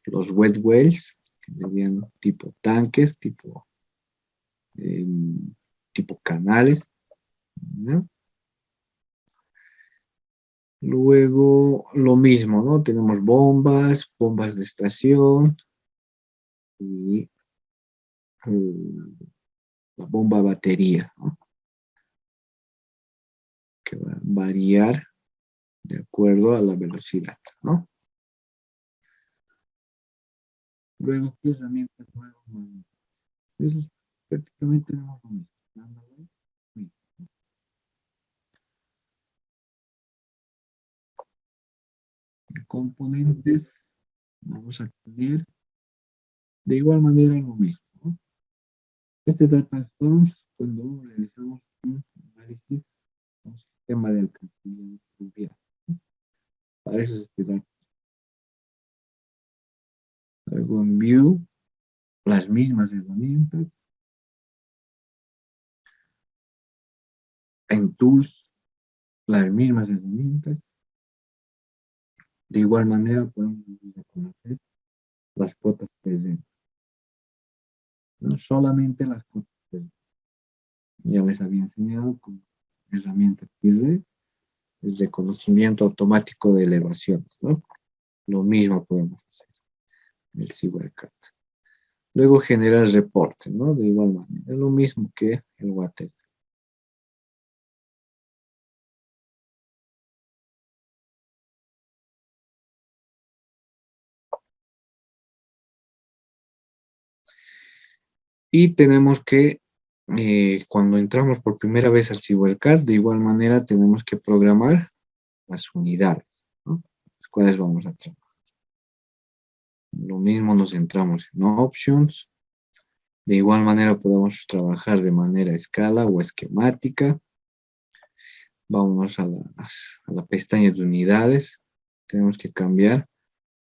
los wet wells, que serían tipo tanques, eh, tipo canales, ¿no? Luego, lo mismo, ¿no? Tenemos bombas de estación y la bomba batería, ¿no? Que va a variar de acuerdo a la velocidad, ¿no? Luego, ¿qué herramientas nuevas? Eso es prácticamente lo mismo. Componentes, vamos a tener de igual manera lo mismo, ¿no? Este data storm, cuando realizamos un análisis, un sistema de alcantarillado fluvial, ¿no? Para eso es este data. Luego en view, las mismas herramientas. En tools, las mismas herramientas. De igual manera podemos reconocer las cotas presentes. No solamente las cotas presentes. Ya les había enseñado con herramienta PIRE, es reconocimiento automático de elevaciones, ¿no? Lo mismo podemos hacer en el CyberCAD. Luego generar reporte, ¿no? De igual manera, es lo mismo que el Water. Y tenemos que, cuando entramos por primera vez al CyberCAD, de igual manera tenemos que programar las unidades, ¿no? Las cuales vamos a trabajar. Lo mismo nos centramos en Options. De igual manera podemos trabajar de manera escala o esquemática. Vamos a la pestaña de unidades. Tenemos que cambiar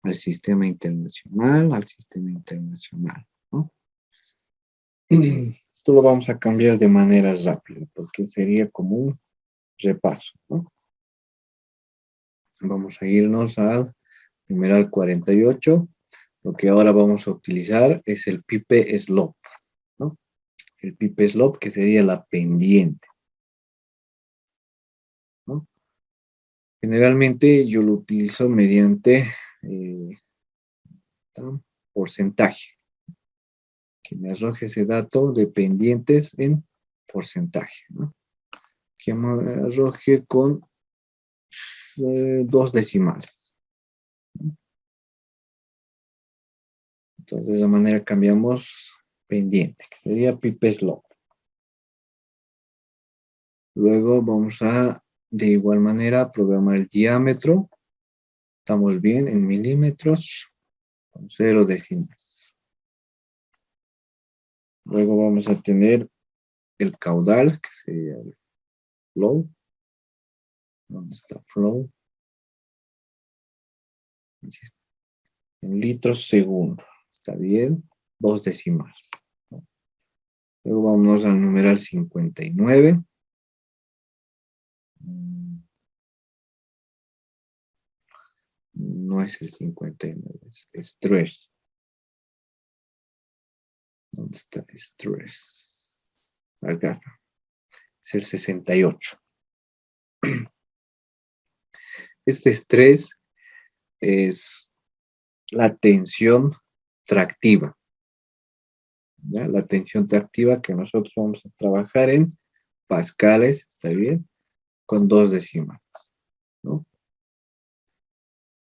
al sistema internacional, ¿no? Esto lo vamos a cambiar de manera rápida porque sería como un repaso, ¿no? Vamos a irnos al numeral 48. Lo que ahora vamos a utilizar es el pipe slope, ¿no? El pipe slope que sería la pendiente, ¿no? Generalmente yo lo utilizo mediante porcentaje, que me arroje ese dato de pendientes en porcentaje, ¿no? Que me arroje con dos decimales. Entonces, de esa manera cambiamos pendiente, que sería pipe slope. Luego vamos a, de igual manera, programar el diámetro. Estamos bien en milímetros, con 0 decimales. Luego vamos a tener el caudal, que sería el flow. ¿Dónde está flow? En litros segundo. Está bien. Dos decimales. Luego vamos al numeral 59. No es el 59, es 3. ¿Dónde está? Stress. Acá está. Es el 68. Este estrés es la tensión tractiva. ¿Ya? La tensión tractiva que nosotros vamos a trabajar en pascales, ¿está bien? Con 2 decimales, ¿no?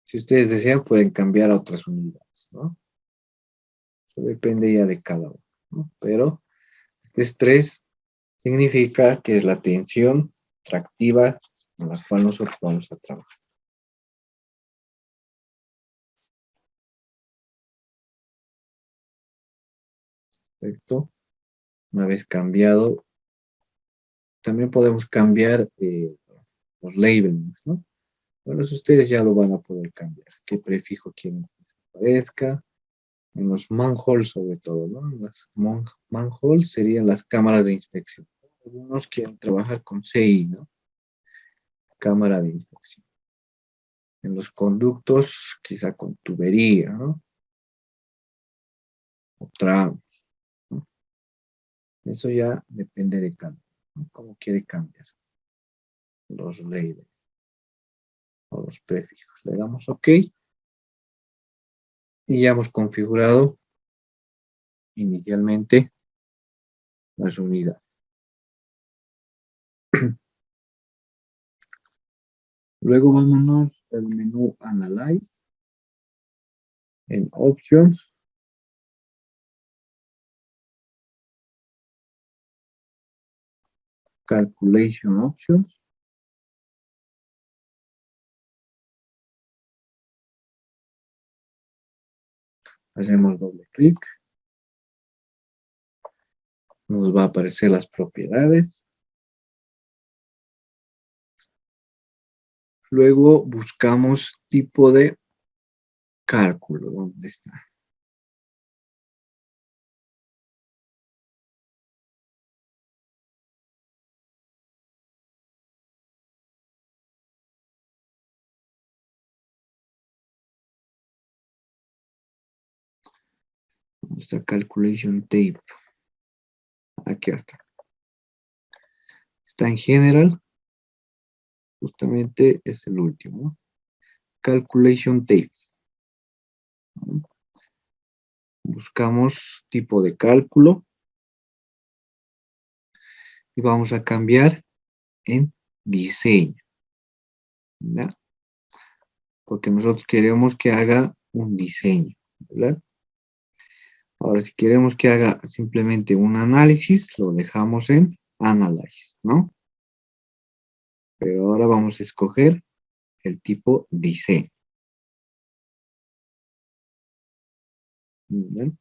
Si ustedes desean, pueden cambiar a otras unidades, ¿no? Eso depende ya de cada uno, ¿no? Pero este estrés significa que es la tensión tractiva en la cual nosotros vamos a trabajar. Perfecto. Una vez cambiado, también podemos cambiar los labelings, ¿no? Bueno, eso ustedes ya lo van a poder cambiar. ¿Qué prefijo quieren que aparezca? En los manholes sobre todo, ¿no? Las manholes serían las cámaras de inspección. Algunos quieren trabajar con CI, ¿no? Cámara de inspección. En los conductos, quizá con tubería, ¿no? O tramos, ¿no? Eso ya depende de cada uno, ¿no? Cómo quiere cambiar los labels o los prefijos. Le damos OK y ya hemos configurado inicialmente las unidades. Luego vámonos al menú Analyze, en Options, Calculation Options. Hacemos doble clic. Nos va a aparecer las propiedades. Luego buscamos tipo de cálculo. ¿Dónde está? ¿Dónde está Calculation Tape? Aquí está. Está en General. Justamente es el último, ¿no? Calculation Tape. Buscamos tipo de cálculo. Y vamos a cambiar en diseño. ¿Ya? Porque nosotros queremos que haga un diseño, ¿verdad? Ahora, si queremos que haga simplemente un análisis, lo dejamos en Analyze, ¿no? Pero ahora vamos a escoger el tipo diseño. ¿Bien?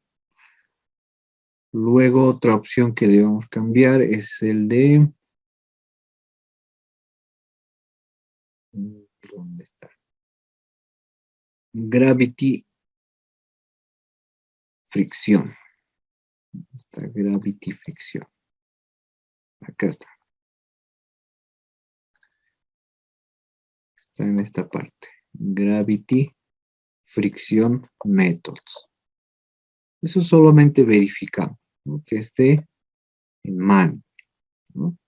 Luego, otra opción que debemos cambiar es el de... ¿Dónde está? Gravity fricción. Está gravity fricción. Acá está. Está en esta parte. Gravity fricción methods. Eso solamente verificamos, ¿no? Que esté en man, ¿no?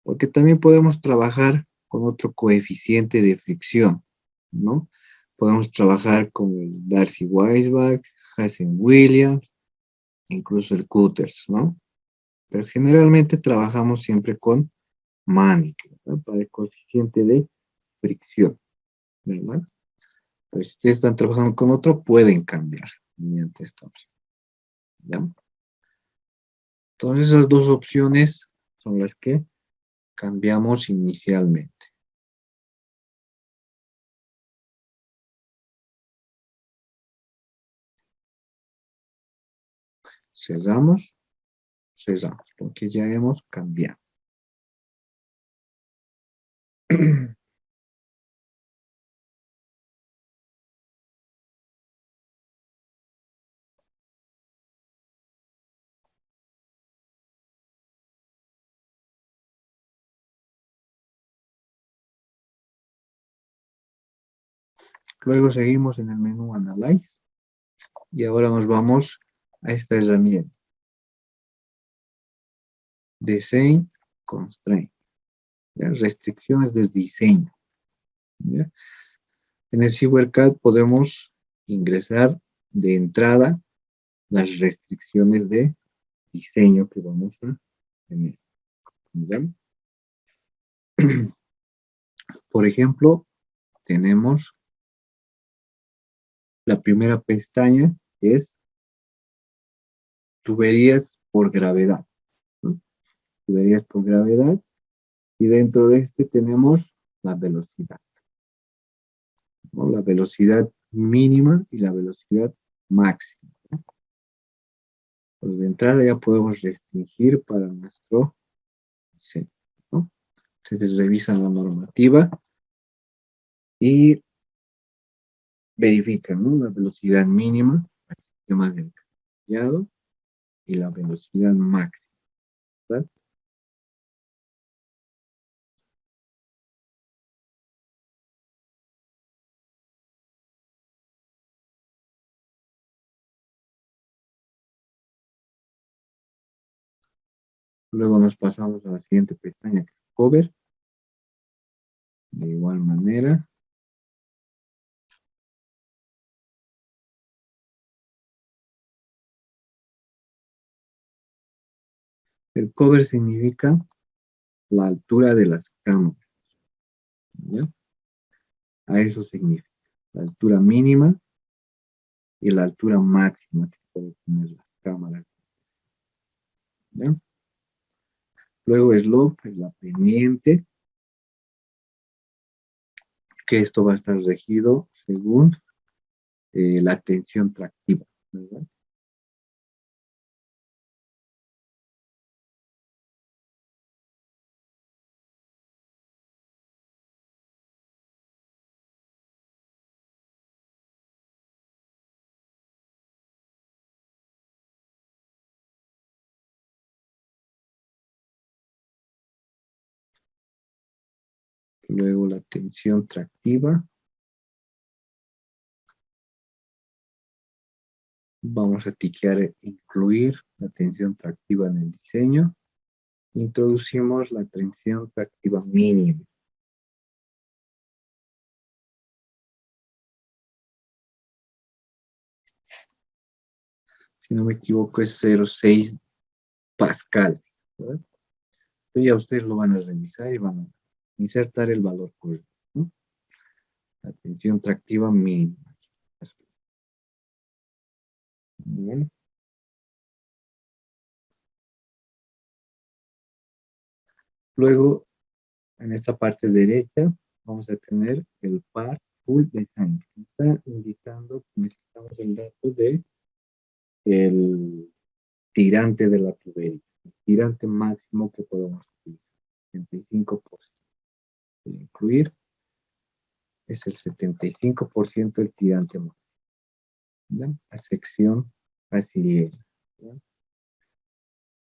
Porque también podemos trabajar con otro coeficiente de fricción, ¿no? Podemos trabajar con el Darcy-Weisbach, Hazen-Williams, incluso el Cutters, ¿no? Pero generalmente trabajamos siempre con Manning, ¿verdad? Para el coeficiente de fricción, ¿verdad? Pero si ustedes están trabajando con otro, pueden cambiar mediante esta opción, ¿ya? Entonces esas dos opciones son las que cambiamos inicialmente. Cerramos, cerramos, porque ya hemos cambiado. Luego seguimos en el menú Analyze y ahora nos vamos a esta herramienta. Design constraint. ¿Ya? Restricciones del diseño. ¿Ya? En el SewerCAD podemos ingresar de entrada las restricciones de diseño que vamos a tener. ¿Ya? Por ejemplo, tenemos la primera pestaña, que es tuberías por gravedad, ¿no? Tuberías por gravedad, y dentro de este tenemos la velocidad, ¿no? La velocidad mínima y la velocidad máxima, ¿no? Pues de entrada ya podemos restringir para nuestro diseño, ¿no? Entonces revisa la normativa y verifica, ¿no? La velocidad mínima para el sistema del cableado y la velocidad máxima, ¿verdad? Luego nos pasamos a la siguiente pestaña, que es Cover. De igual manera, el cover significa la altura de las cámaras, ¿ya? A eso significa la altura mínima y la altura máxima que pueden tener las cámaras, ¿ya? Luego slope es la pendiente, que esto va a estar regido según la tensión tractiva, ¿verdad? Luego la tensión tractiva. Vamos a tiquear incluir la tensión tractiva en el diseño. Introducimos la tensión tractiva mínima. Si no me equivoco, es 0,6 pascales, ¿verdad? Entonces ya ustedes lo van a revisar y van a insertar el valor correcto, ¿no? La tensión tractiva mínima. Bien. Luego, en esta parte derecha, vamos a tener el par full design. Está indicando que necesitamos el dato de el tirante de la tubería, el tirante máximo que podemos utilizar, 75%. De incluir es el 75% del tirante máximo, ¿ya? A sección así, ¿ya?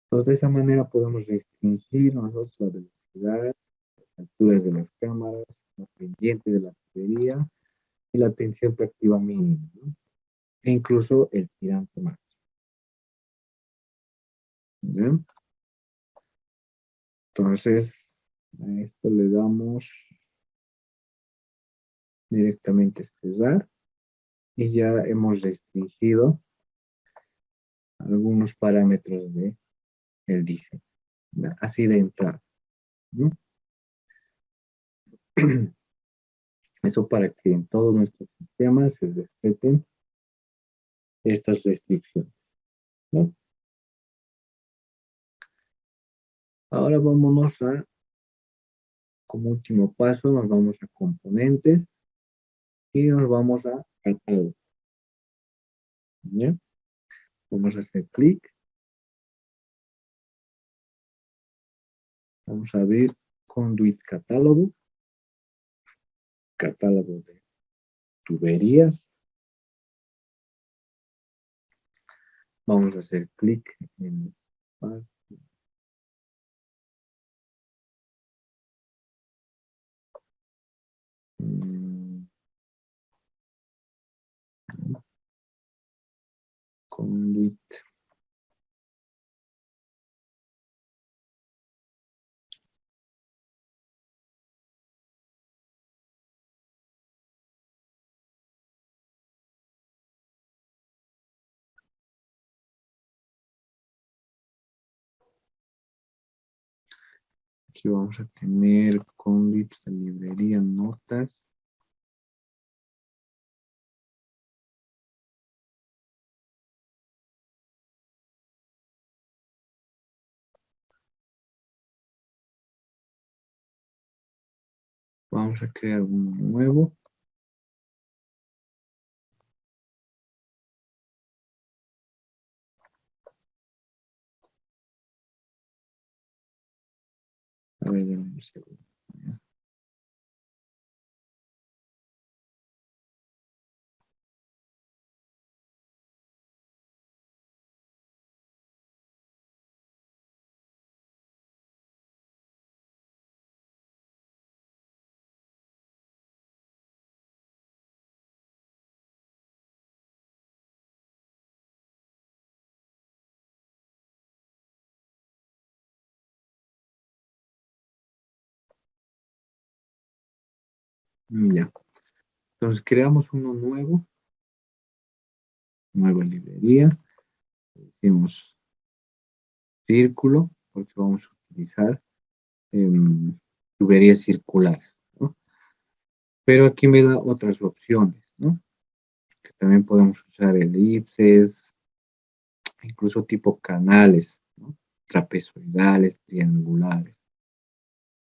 Entonces, de esa manera podemos restringir nosotros la velocidad, las alturas de las cámaras, la pendiente de la tubería y la tensión tractiva mínima, ¿no? E incluso el tirante máximo, ¿ya? Entonces, a esto le damos directamente cerrar y ya hemos restringido algunos parámetros de el diseño, ¿ya? Así de entrada, ¿no? Eso para que en todos nuestros sistemas se respeten estas restricciones, ¿no? Ahora vámonos a, como último paso, nos vamos a componentes y nos vamos a catálogo, ¿ya? Vamos a hacer clic, vamos a abrir Conduit Catálogo, catálogo de tuberías, vamos a hacer clic en mm, Conduit Aquí vamos a tener Conduit, la librería, notas. Vamos a crear uno nuevo. A ver, denme un segundo. Ya. Entonces creamos uno nuevo. Nueva librería. Decimos círculo, porque vamos a utilizar tuberías circulares, ¿no? Pero aquí me da otras opciones, ¿no? Que también podemos usar elipses, incluso tipo canales, ¿no? Trapezoidales, triangulares.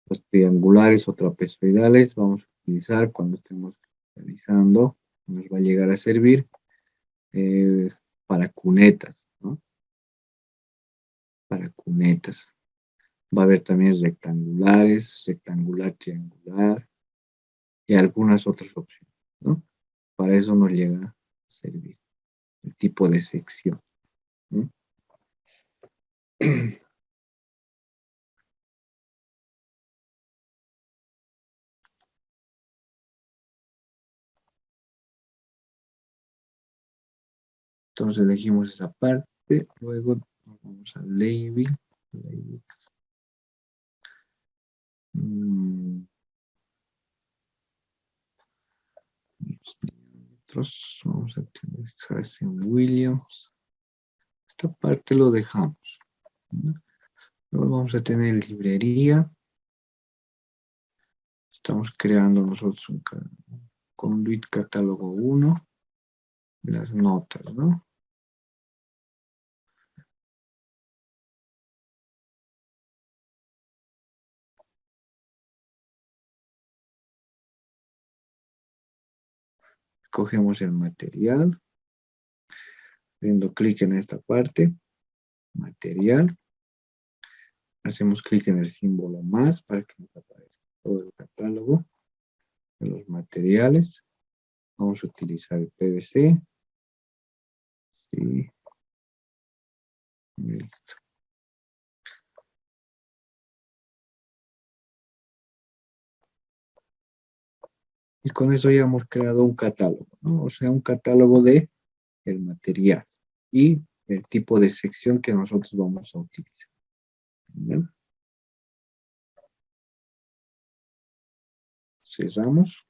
Los triangulares o trapezoidales vamos a utilizar cuando estemos realizando, nos va a llegar a servir eh, para cunetas, ¿no? Para cunetas. Va a haber también rectangulares, rectangular, triangular y algunas otras opciones, ¿no? Para eso nos llega a servir el tipo de sección, ¿no? Entonces elegimos esa parte, luego nos vamos a label, labels. Nosotros vamos a tener Harrison Williams. Esta parte lo dejamos, ¿no? Luego vamos a tener librería. Estamos creando nosotros un conduit catálogo 1. Las notas, ¿no? Cogemos el material, haciendo clic en esta parte, material, hacemos clic en el símbolo más para que nos aparezca todo el catálogo de los materiales. Vamos a utilizar el PVC. Sí. Listo. Y con eso ya hemos creado un catálogo, ¿no? O sea, un catálogo de el material y el tipo de sección que nosotros vamos a utilizar. ¿Bien? Cerramos.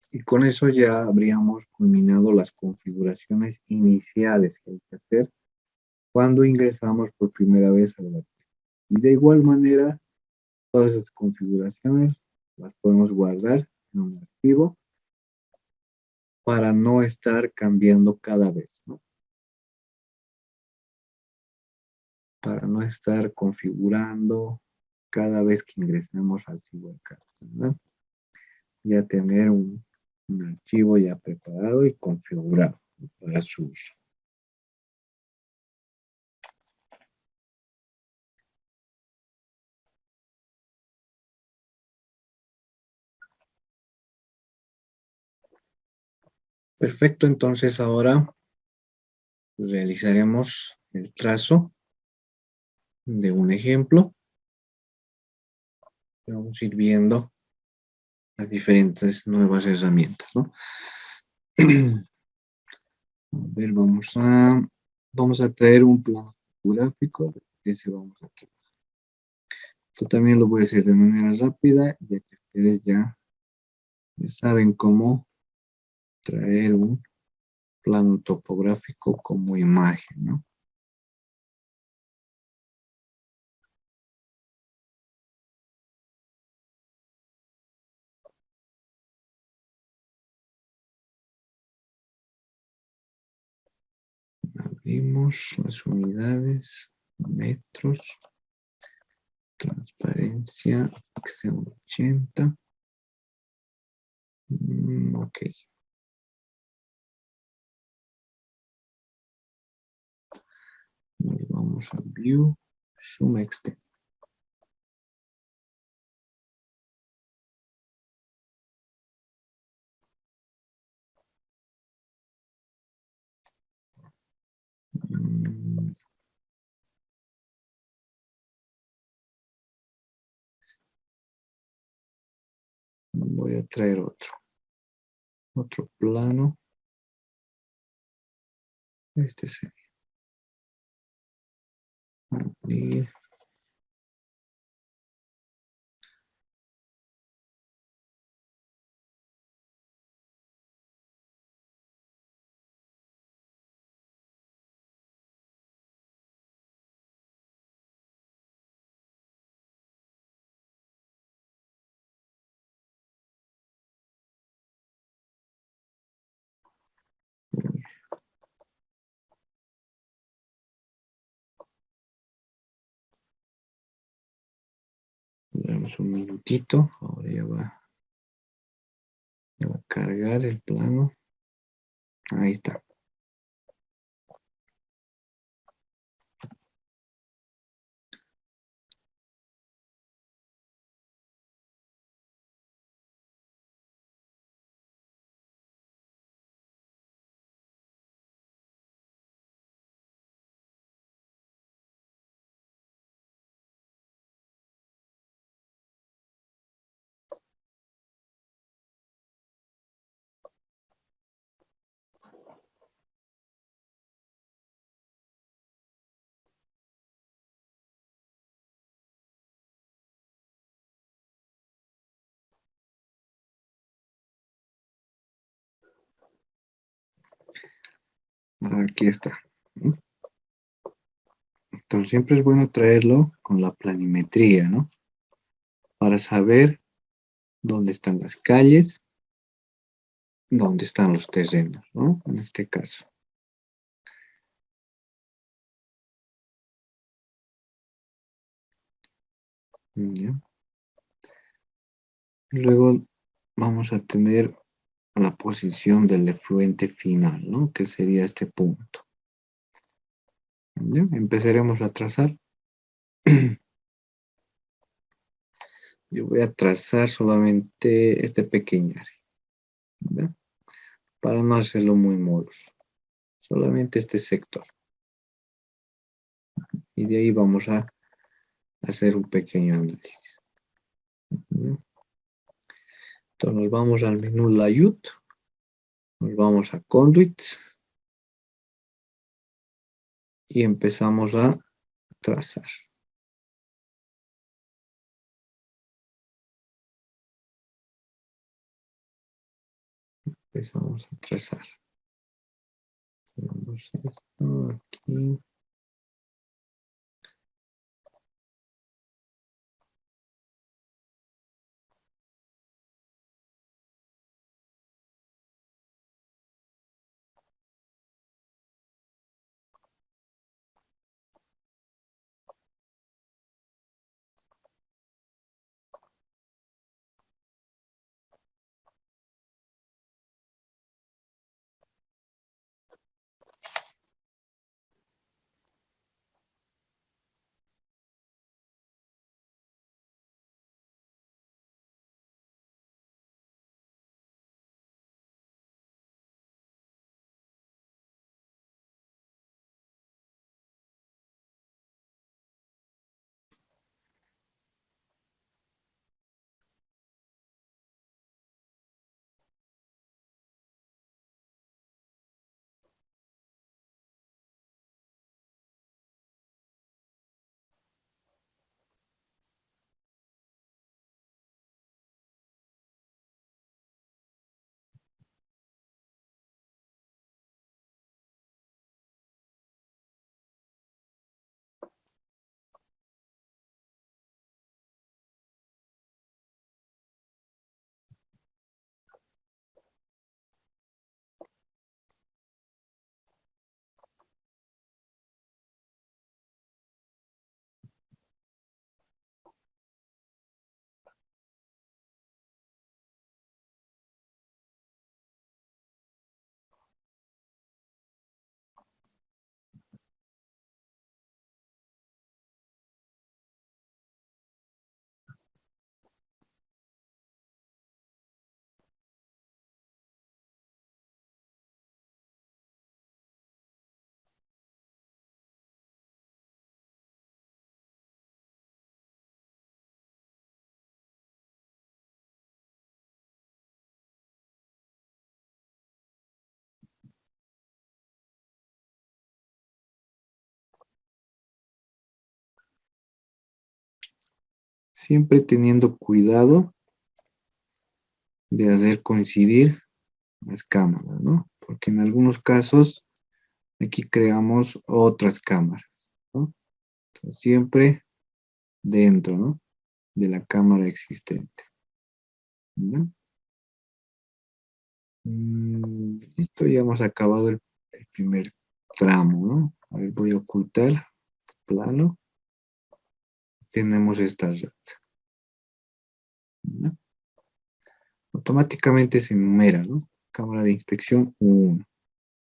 Y con eso ya habríamos culminado las configuraciones iniciales que hay que hacer cuando ingresamos por primera vez a la web. Y de igual manera, todas esas configuraciones las podemos guardar en un archivo para no estar cambiando cada vez, ¿no? Para no estar configurando cada vez que ingresemos al CyberCAD, ¿verdad? Ya tener un archivo ya preparado y configurado para su uso. Perfecto, entonces ahora realizaremos el trazo de un ejemplo. Vamos a ir viendo las diferentes nuevas herramientas, ¿no? A ver, vamos a traer un plano gráfico. Ese vamos a traer. Esto también lo voy a hacer de manera rápida, ya que ustedes ya saben cómo traer un plano topográfico como imagen, ¿no? Vimos las unidades, metros, transparencia, que sea un 80. Ok. Nos vamos a View, Zoom Extend. Voy a traer otro plano. Este sería. Abrir. Damos un minutito. Ahora ya va a cargar el plano. Ahí está. Aquí está. Entonces siempre es bueno traerlo con la planimetría, ¿no? Para saber dónde están las calles, dónde están los terrenos, ¿no? En este caso. ¿Ya? Luego vamos a tener la posición del efluente final, ¿no? Que sería este punto. ¿Ya? Empezaremos a trazar. Yo voy a trazar solamente este pequeño área, ¿ya? Para no hacerlo muy moroso. Solamente este sector. Y de ahí vamos a hacer un pequeño análisis. ¿Ya? Entonces nos vamos al menú Layout. Nos vamos a Conduits. Y empezamos a trazar. Empezamos a trazar. Tenemos esto aquí. Siempre teniendo cuidado de hacer coincidir las cámaras, ¿no? Porque en algunos casos aquí creamos otras cámaras, ¿no? Entonces, siempre dentro, ¿no? De la cámara existente, ¿no? Listo, ya hemos acabado el primer tramo, ¿no? A ver, voy a ocultar plano. Tenemos esta red, ¿no? Automáticamente se enumera, ¿no? Cámara de inspección 1,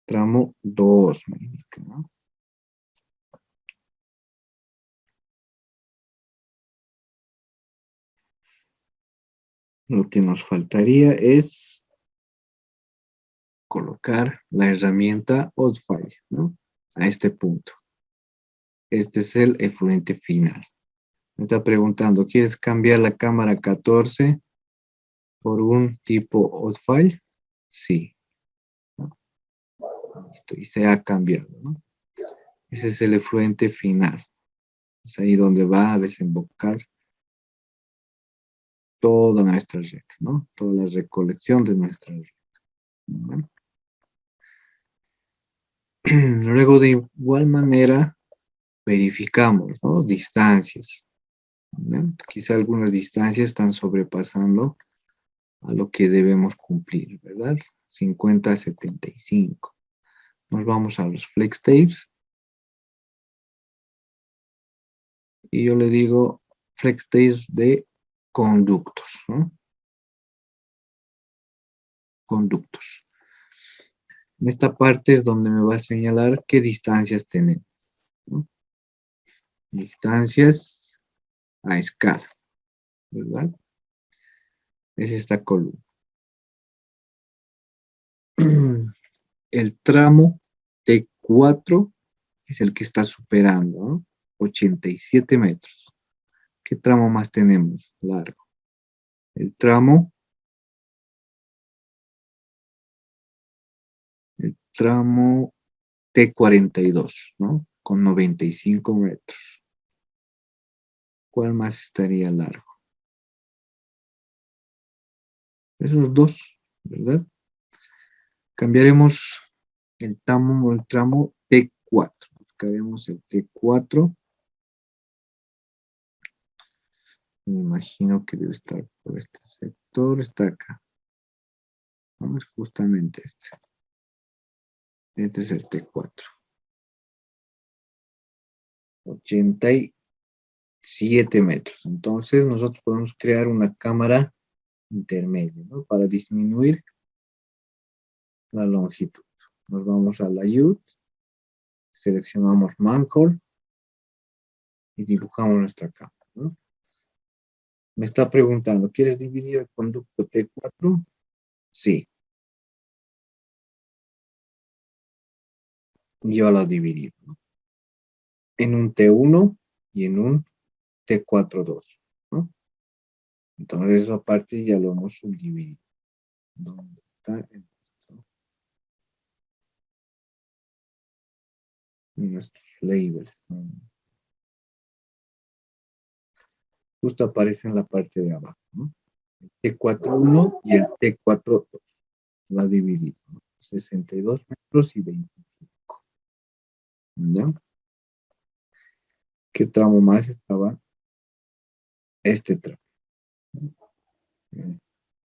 tramo 2, me indica, ¿no? Lo que nos faltaría es colocar la herramienta OddFile, ¿no? A este punto. Este es el efluente final. Me está preguntando, ¿quieres cambiar la cámara 14 por un tipo OddFile? Sí. ¿No? Listo, y se ha cambiado, ¿no? Ese es el efluente final. Es ahí donde va a desembocar toda nuestra red, ¿no? Toda la recolección de nuestra red, ¿no? Luego, de igual manera, verificamos, ¿no? Distancias, ¿no? Quizá algunas distancias están sobrepasando a lo que debemos cumplir, ¿verdad? 50 a 75. Nos vamos a los flex tapes y yo le digo flex tapes de conductos, ¿no? Conductos. En esta parte es donde me va a señalar qué distancias tenemos, ¿no? Distancias a escala, ¿verdad? Es esta columna. El tramo T4 es el que está superando, ¿no? 87 metros. ¿Qué tramo más tenemos? Largo. El tramo T42, ¿no? Con 95 metros. ¿Cuál más estaría largo? Esos dos, ¿verdad? Cambiaremos el tramo T4. Buscaremos el T4. Me imagino que debe estar por este sector. Está acá. Vamos justamente este. Este es el T4. 87 metros. Entonces nosotros podemos crear una cámara intermedia, ¿no? Para disminuir la longitud. Nos vamos a la UT, seleccionamos Manhole y dibujamos nuestra cámara, ¿no? Me está preguntando, ¿quieres dividir el conducto T4? Sí, yo lo dividí, ¿no? En un T1 y en un T4-2, ¿no? Entonces esa parte ya lo hemos subdividido. ¿Dónde está nuestros labels? Justo aparece en la parte de abajo, ¿no? T4-1 y el T4-2 va dividido, ¿no? 62 metros y 25. ¿Ya? ¿Qué tramo más estaba? Este tramo. El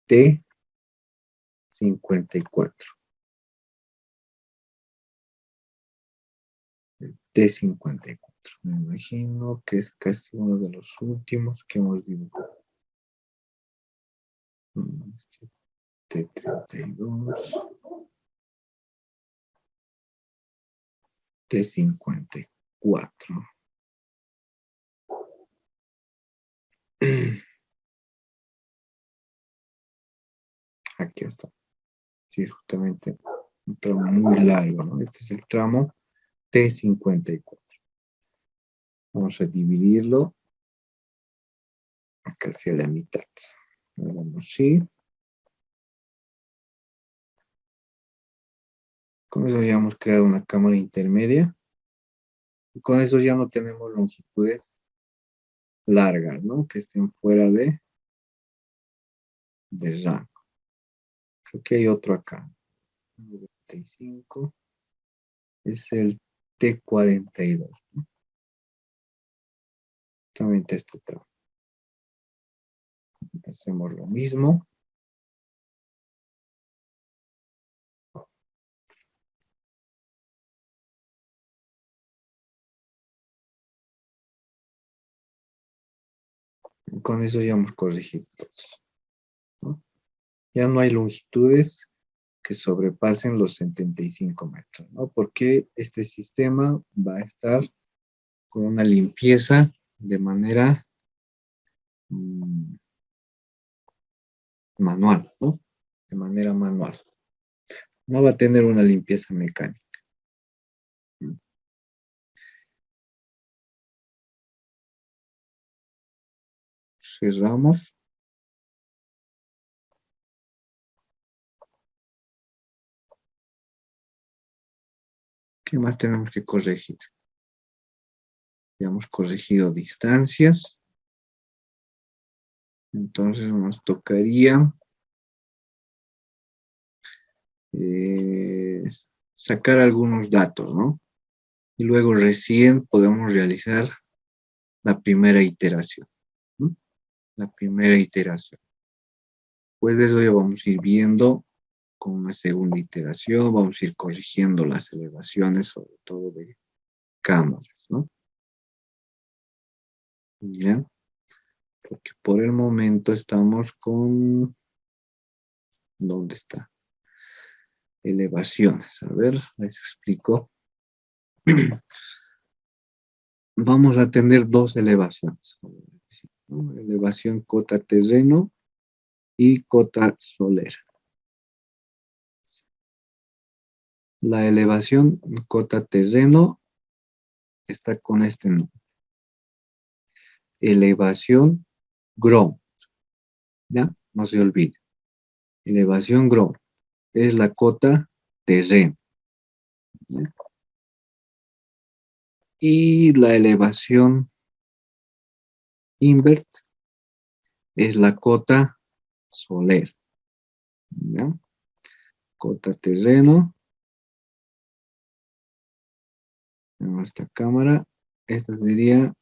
T54. El T54. Me imagino que es casi uno de los últimos que hemos dibujado. Este T32. T54. Aquí está. Sí, justamente un tramo muy largo, ¿no? Este es el tramo T54. Vamos a dividirlo acá hacia la mitad. Vamos así. Con eso ya hemos creado una cámara intermedia. Y con eso ya no tenemos longitudes largas, ¿no? Que estén fuera de rango. Creo que hay otro acá. 95 es el T42, ¿no? También está atrás. Hacemos lo mismo. Con eso ya hemos corregido todos, ¿no? Ya no hay longitudes que sobrepasen los 75 metros, ¿no? Porque este sistema va a estar con una limpieza de manera manual, ¿no? De manera manual. No va a tener una limpieza mecánica. Cerramos. ¿Qué más tenemos que corregir? Ya hemos corregido distancias. Entonces nos tocaría eh, sacar algunos datos, ¿no? Y luego recién podemos realizar la primera iteración, ¿no? La primera iteración. Pues de eso ya vamos a ir viendo con una segunda iteración, vamos a ir corrigiendo las elevaciones, sobre todo de cámaras, ¿no? ¿Ya? Porque por el momento estamos con... ¿Dónde está? Elevaciones. A ver, les explico. Vamos a tener dos elevaciones, ¿no? Elevación cota terreno y cota solar. La elevación cota terreno está con este nombre. Elevación ground, ¿ya? No se olvide. Elevación ground es la cota terreno, ¿ya? Y la elevación invert es la cota solar, ¿ya? Cota terreno, en nuestra cámara, esta sería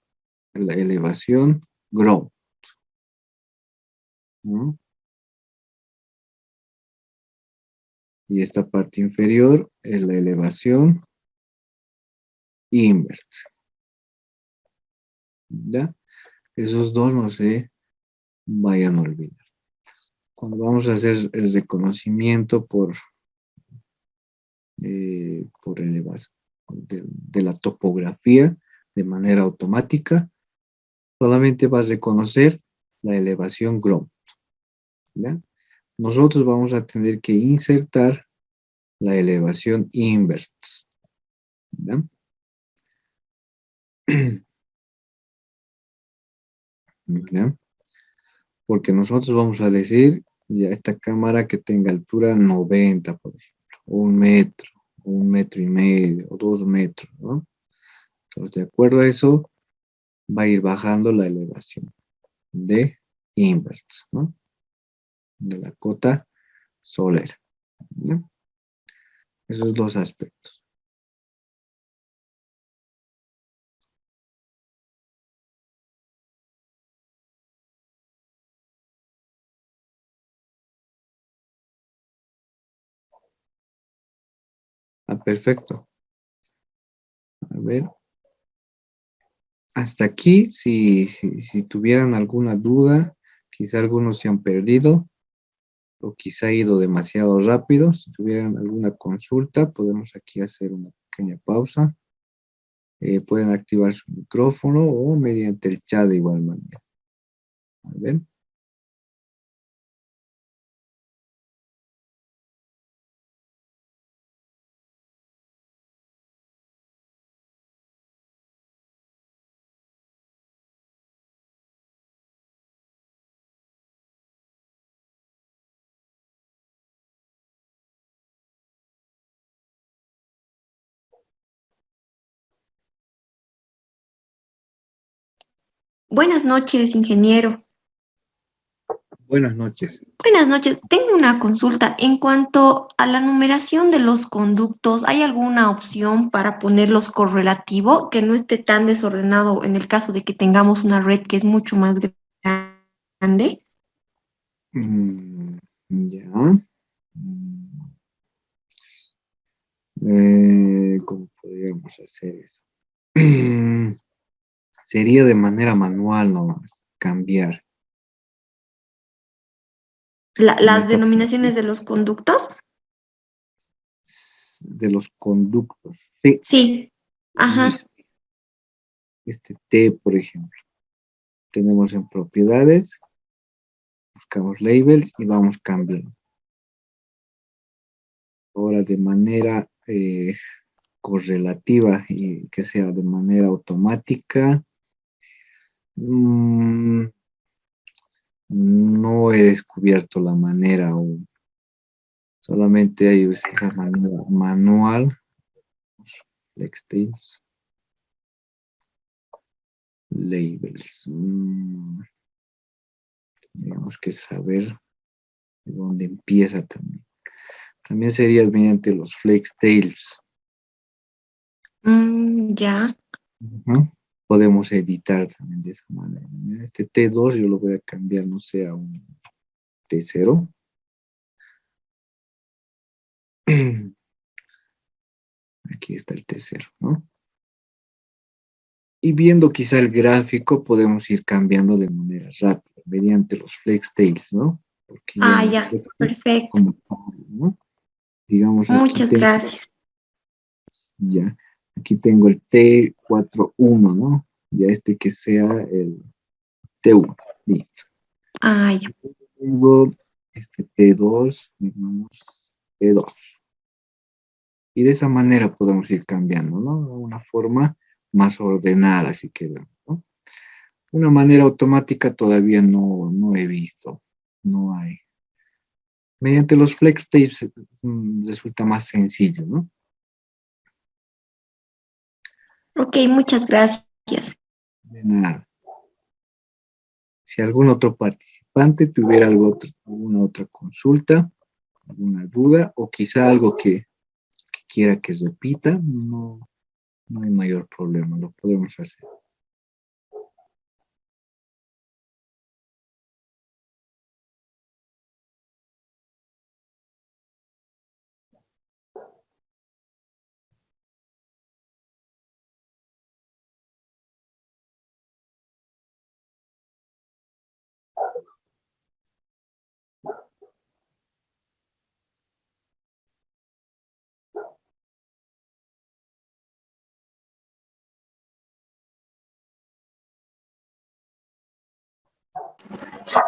la elevación ground, ¿no? Y esta parte inferior es la elevación invert, ¿ya? Esos dos no se vayan a olvidar. Cuando vamos a hacer el reconocimiento por elevación de la topografía de manera automática, solamente va a reconocer la elevación ground, ¿ya? Nosotros vamos a tener que insertar la elevación invert, ¿ya? ¿Ya? Porque nosotros vamos a decir ya esta cámara que tenga altura 90, por ejemplo, o 1 metro, o 1,5 metros, o 2 metros, ¿no? Entonces, de acuerdo a eso, va a ir bajando la elevación de invert, ¿no? De la cota solar, ¿no? Esos dos aspectos. Ah, perfecto. A ver, hasta aquí, si tuvieran alguna duda, quizá algunos se han perdido o quizá ha ido demasiado rápido. Si tuvieran alguna consulta, podemos aquí hacer una pequeña pausa. Pueden activar su micrófono o mediante el chat de igual manera. A ver. Buenas noches, ingeniero. Buenas noches. Buenas noches. Tengo una consulta. En cuanto a la numeración de los conductos, ¿hay alguna opción para ponerlos correlativo que no esté tan desordenado en el caso de que tengamos una red que es mucho más grande? Mm, ya. Mm, ¿Cómo podríamos hacer eso? Sería de manera manual nomás, cambiar en Las esta denominaciones parte de los conductos. de los conductos. Sí, Sí. lo Ajá. mismo. Este T, por ejemplo, tenemos en propiedades, buscamos labels y vamos cambiando. Ahora de manera correlativa y que sea de manera automática. mm, no he descubierto la manera aún. Solamente hay esa manera manual. Textiles, labels. Tenemos que saber de dónde empieza también. También sería mediante los flex tails. Ya. Ujú. Podemos editar también de esa manera. Mira, este T2 yo lo voy a cambiar, no sé, a un T0. Aquí está el T0, ¿no? Y viendo quizá el gráfico, podemos ir cambiando de manera rápida, mediante los flex tails, ¿no? Porque ya Ah, en los ya. flex tails, Perfecto. como tal, ¿no? Digamos, aquí Muchas tengo, gracias. ya, aquí tengo el T41, ¿no? Ya este que sea el T1, listo. Ah, ya. Tengo este T2, digamos, T2. Y de esa manera podemos ir cambiando, ¿no? De una forma más ordenada, si queremos, ¿no? Una manera automática todavía no he visto, no hay. Mediante los flex tapes resulta más sencillo, ¿no? Ok, muchas gracias. De nada. Si algún otro participante tuviera alguna otra consulta, alguna duda, o quizá algo que quiera que repita, no hay mayor problema, lo podemos hacer.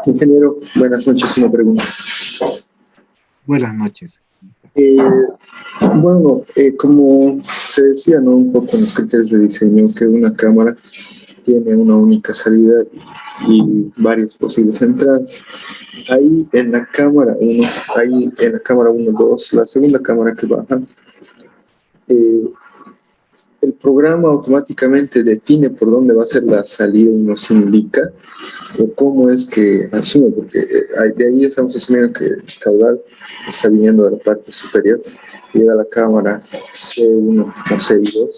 Ingeniero, buenas noches, una pregunta. Buenas noches. Eh, bueno, como se decía, ¿no? Un poco en los criterios de diseño, que una cámara tiene una única salida y varias posibles entradas. Ahí en la cámara 1, ahí en la cámara 1, 2, la segunda cámara que baja, eh, el programa automáticamente define por dónde va a ser la salida y nos indica o cómo es que asume, porque de ahí estamos asumiendo que el caudal está viniendo de la parte superior, llega a la cámara C1 o C2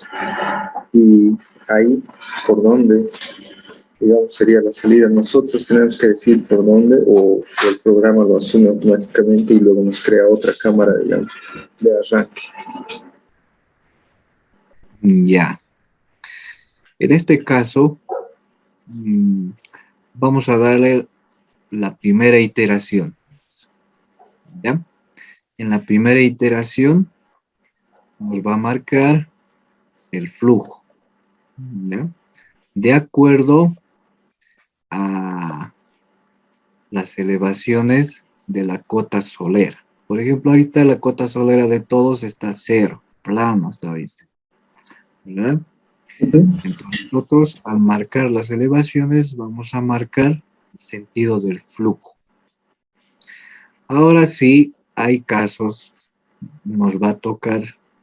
y ahí por dónde, digamos, sería la salida. Nosotros tenemos que decir por dónde o el programa lo asume automáticamente y luego nos crea otra cámara, digamos, de arranque. Ya. En este caso, vamos a darle la primera iteración. ¿Ya? En la primera iteración nos va a marcar el flujo. ¿Ya? De acuerdo a las elevaciones de la cota solera. Por ejemplo, ahorita la cota solera de todos está cero, plano hasta ahorita. ¿Verdad? Entonces nosotros al marcar las elevaciones vamos a marcar el sentido del flujo. Ahora sí, hay casos, nos va a tocar,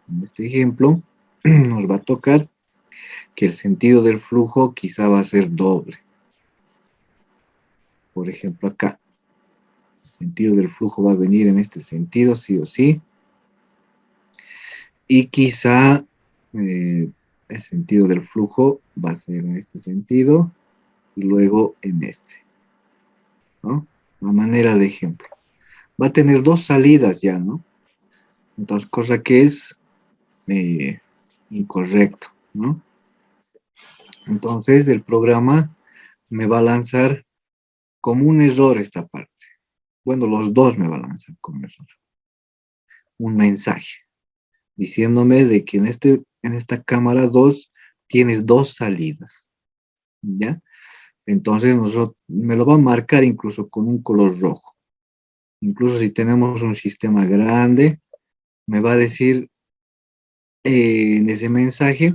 en este ejemplo, nos va a tocar que el sentido del flujo quizá va a ser doble. por ejemplo, acá. El sentido del flujo va a venir en este sentido, sí o sí. Y quizá el sentido del flujo va a ser en este sentido y luego en este, ¿no? A manera de ejemplo. Va a tener dos salidas ya, ¿no? Entonces, cosa que es incorrecto, ¿no? Entonces, el programa me va a lanzar como un error esta parte. Bueno, los dos me van a lanzar como error. Un mensaje diciéndome de que en esta cámara 2 tienes dos salidas, ¿ya? Entonces me lo va a marcar incluso con un color rojo. Incluso si tenemos un sistema grande, me va a decir en ese mensaje,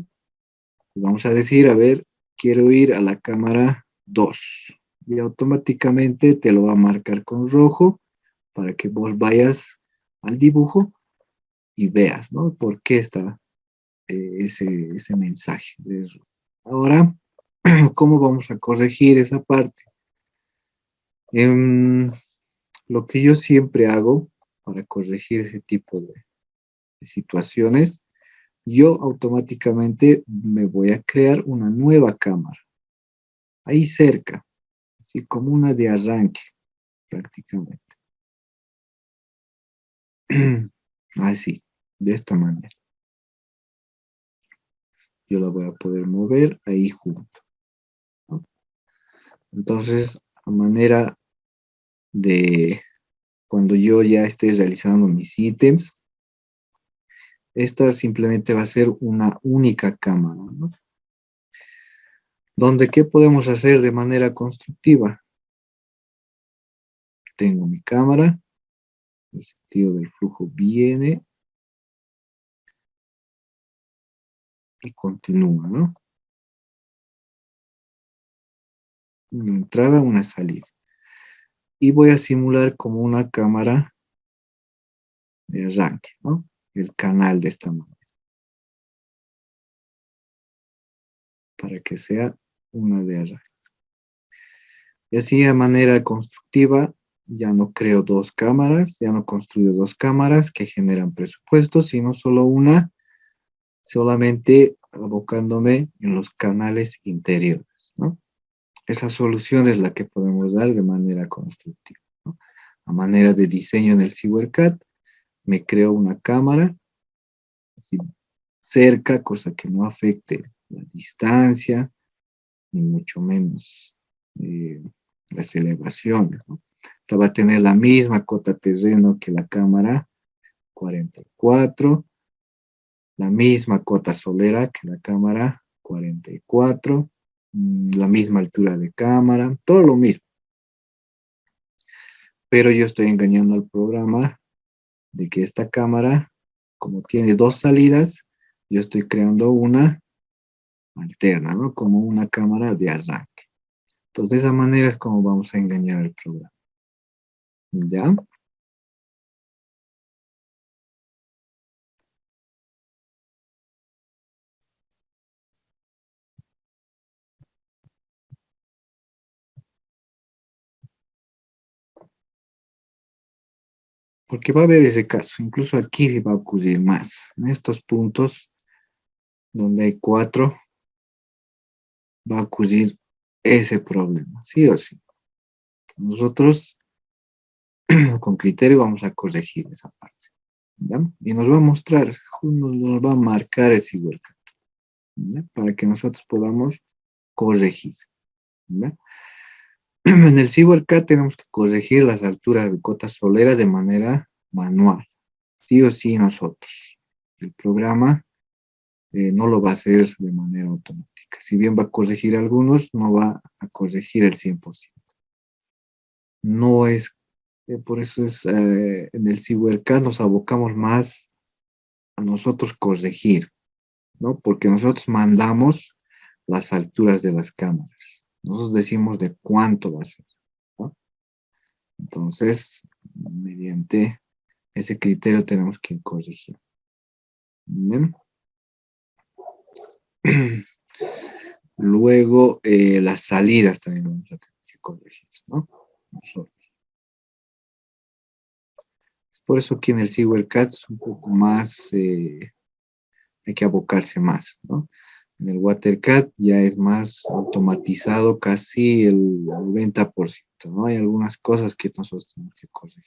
vamos a decir, a ver, quiero ir a la cámara 2. Y automáticamente te lo va a marcar con rojo para que vos vayas al dibujo y veas, ¿no? ¿Por qué está ese mensaje de eso? Ahora, ¿cómo vamos a corregir esa parte? Lo que yo siempre hago para corregir ese tipo de situaciones, yo automáticamente me voy a crear una nueva cámara, ahí cerca, así como una de arranque, prácticamente. Así, de esta manera. Yo la voy a poder mover ahí junto, ¿no? Entonces, a manera de cuando yo ya esté realizando mis ítems, esta simplemente va a ser una única cámara, ¿no? Donde, ¿qué podemos hacer de manera constructiva? Tengo mi cámara, el sentido del flujo viene y continúa, ¿no? Una entrada, una salida. Y voy a simular como una cámara de arranque, ¿no? El canal de esta manera. Para que sea una de arranque. Y así de manera constructiva, ya no creo dos cámaras, ya no construyo dos cámaras que generan presupuesto, sino solo una, solamente abocándome en los canales interiores, ¿no? Esa solución es la que podemos dar de manera constructiva, ¿no? A manera de diseño en el CiberCAD, me creo una cámara así, cerca, cosa que no afecte la distancia, ni mucho menos las elevaciones, ¿no? Esta va a tener la misma cota terreno que la cámara 44, la misma cota solera que la cámara 44, la misma altura de cámara, todo lo mismo. Pero yo estoy engañando al programa de que esta cámara, como tiene dos salidas, yo estoy creando una alterna, ¿no? Como una cámara de arranque. Entonces, de esa manera es como vamos a engañar al programa. ¿Ya? Porque va a haber ese caso. Incluso aquí se va a ocurrir más. En estos puntos donde hay 4, va a ocurrir ese problema, sí o sí. Nosotros con criterio vamos a corregir esa parte, ¿ya? Y nos va a mostrar, nos va a marcar el CiberCAD, ¿ya? Para que nosotros podamos corregir, ¿ya? En el CiberCAD tenemos que corregir las alturas de cotas soleras de manera manual, sí o sí nosotros. El programa no lo va a hacer de manera automática. Si bien va a corregir algunos, no va a corregir el 100%. No es, por eso es, en el CiberCAD nos abocamos más a nosotros corregir, ¿no? Porque nosotros mandamos las alturas de las cámaras. Nosotros decimos de cuánto va a ser, ¿no? Entonces, mediante ese criterio tenemos que corregir. ¿Bien? Luego, las salidas también vamos a tener que corregir, ¿no? por eso aquí en el SeaWorld es un poco más, hay que abocarse más, ¿no? En el WaterCat ya es más automatizado, casi el 90%, ¿no? Hay algunas cosas que nosotros tenemos que corregir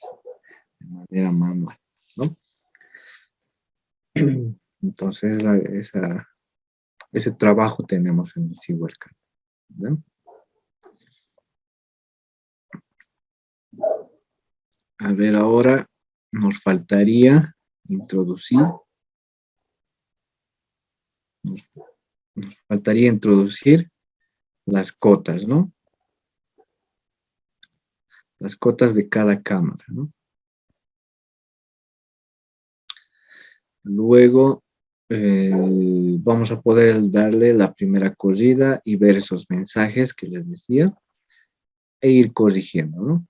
de manera manual, ¿no? Entonces, ese trabajo tenemos en el SeaWorld, ¿no? A ver, ahora nos faltaría introducir, nos, nos faltaría introducir las cotas, ¿no? Las cotas de cada cámara, ¿no? Luego vamos a poder darle la primera corrida y ver esos mensajes que les decía e ir corrigiendo, ¿no?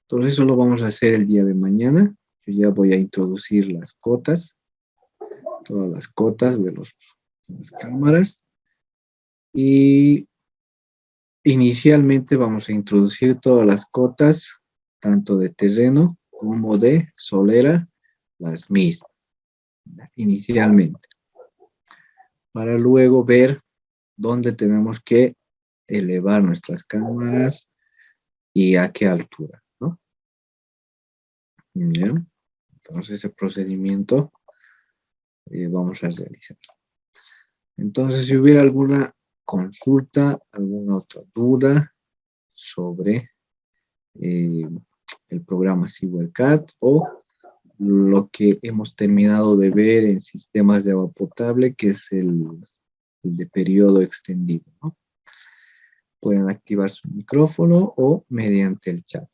Entonces eso lo vamos a hacer el día de mañana. Yo ya voy a introducir las cotas, todas las cotas de las cámaras. Y inicialmente vamos a introducir todas las cotas, tanto de terreno como de solera, las mismas, inicialmente, para luego ver dónde tenemos que elevar nuestras cámaras y a qué altura, ¿no? ¿Ya? Entonces ese procedimiento vamos a realizar. Entonces, si hubiera alguna consulta, alguna otra duda sobre el programa SeaWorld o lo que hemos terminado de ver en sistemas de agua potable, que es el de periodo extendido, ¿no? Pueden activar su micrófono o mediante el chat.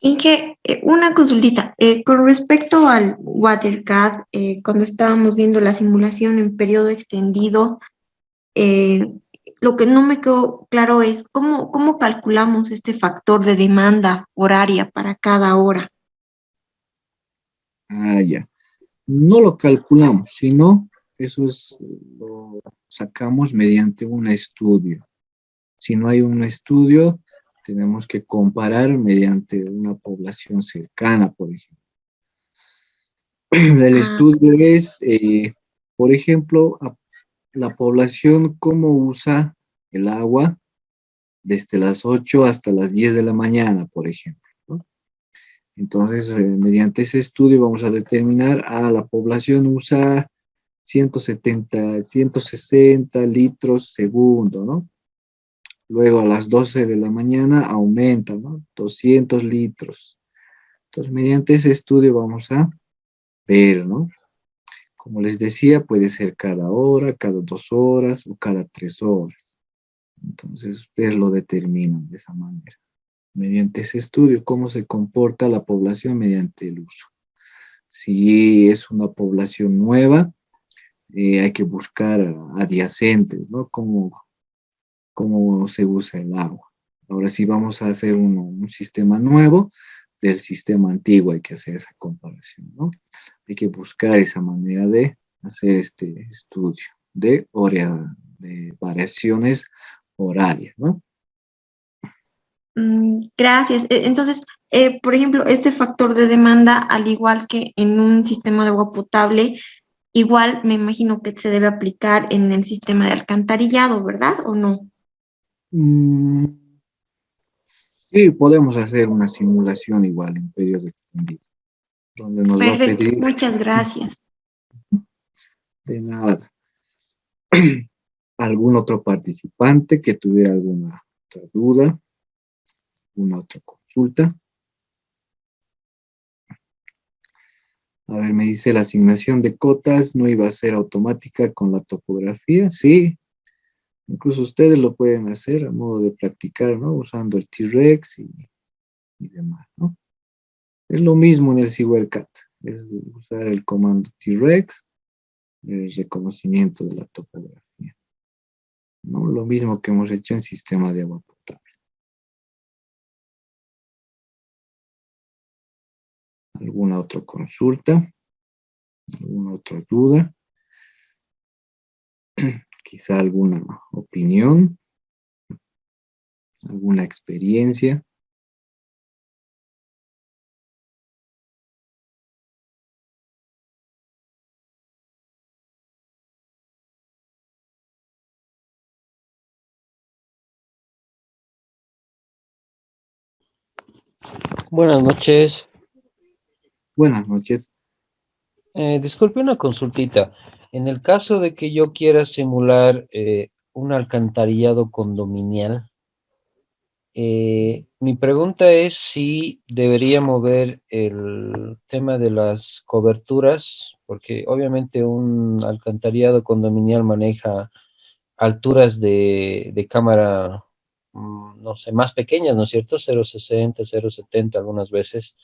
Inge, una consultita. Con respecto al WaterCAD, cuando estábamos viendo la simulación en periodo extendido, eh, lo que no me quedó claro es cómo calculamos este factor de demanda horaria para cada hora. Ah, ya. No lo calculamos, sino eso lo sacamos mediante un estudio. Si no hay un estudio, tenemos que comparar mediante una población cercana, por ejemplo. El Ah, estudio es, por ejemplo, la población cómo usa el agua desde las 8 hasta las 10 de la mañana, por ejemplo, ¿no? Entonces, mediante ese estudio vamos a determinar, la población usa 170, 160 litros segundo, ¿no? Luego a las 12 de la mañana aumenta, ¿no? 200 litros. Entonces, mediante ese estudio vamos a ver, ¿no? Como les decía, puede ser cada hora, cada 2 horas o cada 3 horas. Entonces, ustedes lo determinan de esa manera. Mediante ese estudio, cómo se comporta la población mediante el uso. Si es una población nueva, hay que buscar adyacentes, ¿no? Cómo se usa el agua. Ahora, si vamos a hacer un sistema nuevo, del sistema antiguo hay que hacer esa comparación, ¿no? Hay que buscar esa manera de hacer este estudio de variaciones horarias, ¿no? Gracias. Entonces, por ejemplo, este factor de demanda, al igual que en un sistema de agua potable, igual me imagino que se debe aplicar en el sistema de alcantarillado, ¿verdad? ¿O no? Mm, sí, podemos hacer una simulación igual en periodo extendido, donde nos va a Perfecto, pedir muchas gracias. de nada. ¿Algún otro participante que tuviera alguna otra duda, una otra consulta? A ver, me dice la asignación de cotas no iba a ser automática con la topografía. Sí, incluso ustedes lo pueden hacer a modo de practicar, ¿no? Usando el T-Rex y demás, ¿no? Es lo mismo en el SeaWorld, es usar el comando T-Rex, el reconocimiento de la topografía, ¿no? Lo mismo que hemos hecho en sistema de agua potable. ¿Alguna otra consulta? ¿Alguna otra duda? Quizá alguna opinión. alguna experiencia. Buenas noches. Buenas noches. Disculpe una consultita. En el caso de que yo quiera simular un alcantarillado condominial, mi pregunta es si debería mover el tema de las coberturas, porque obviamente un alcantarillado condominial maneja alturas de cámara, no sé, más pequeñas, ¿no es cierto? 0,60, 0,70 algunas veces.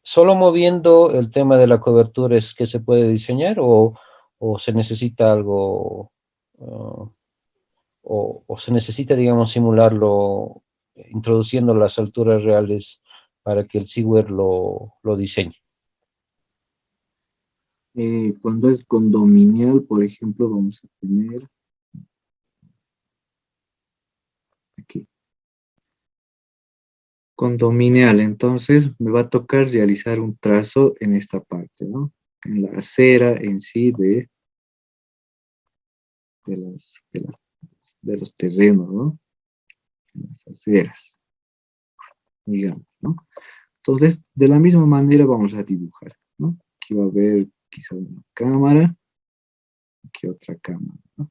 ¿Solo moviendo el tema de la cobertura es que se puede diseñar o se necesita algo, o se necesita, digamos, simularlo introduciendo las alturas reales para que el SeaWare lo diseñe? Cuando es condominial, por ejemplo, vamos a tener aquí. Condominial, entonces me va a tocar realizar un trazo en esta parte, ¿no? En la acera en sí de los terrenos, ¿no? En las aceras, digamos, ¿no? Entonces, de la misma manera vamos a dibujar, ¿no? Aquí va a haber quizá una cámara, aquí otra cámara, ¿no?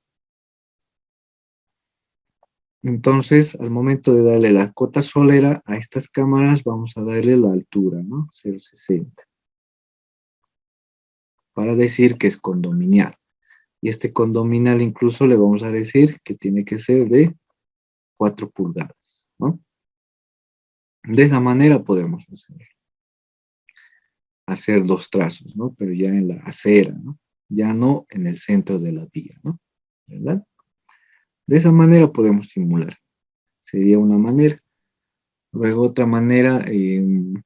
Entonces, al momento de darle la cota solera a estas cámaras, vamos a darle la altura, ¿no? 0,60. Para decir que es condominial. Y este condominial incluso le vamos a decir que tiene que ser de 4 pulgadas, ¿no? De esa manera podemos hacer dos trazos, ¿no? Pero ya en la acera, ¿no? Ya no en el centro de la vía, ¿no? ¿Verdad? De esa manera podemos simular. Sería una manera. Luego otra manera, aún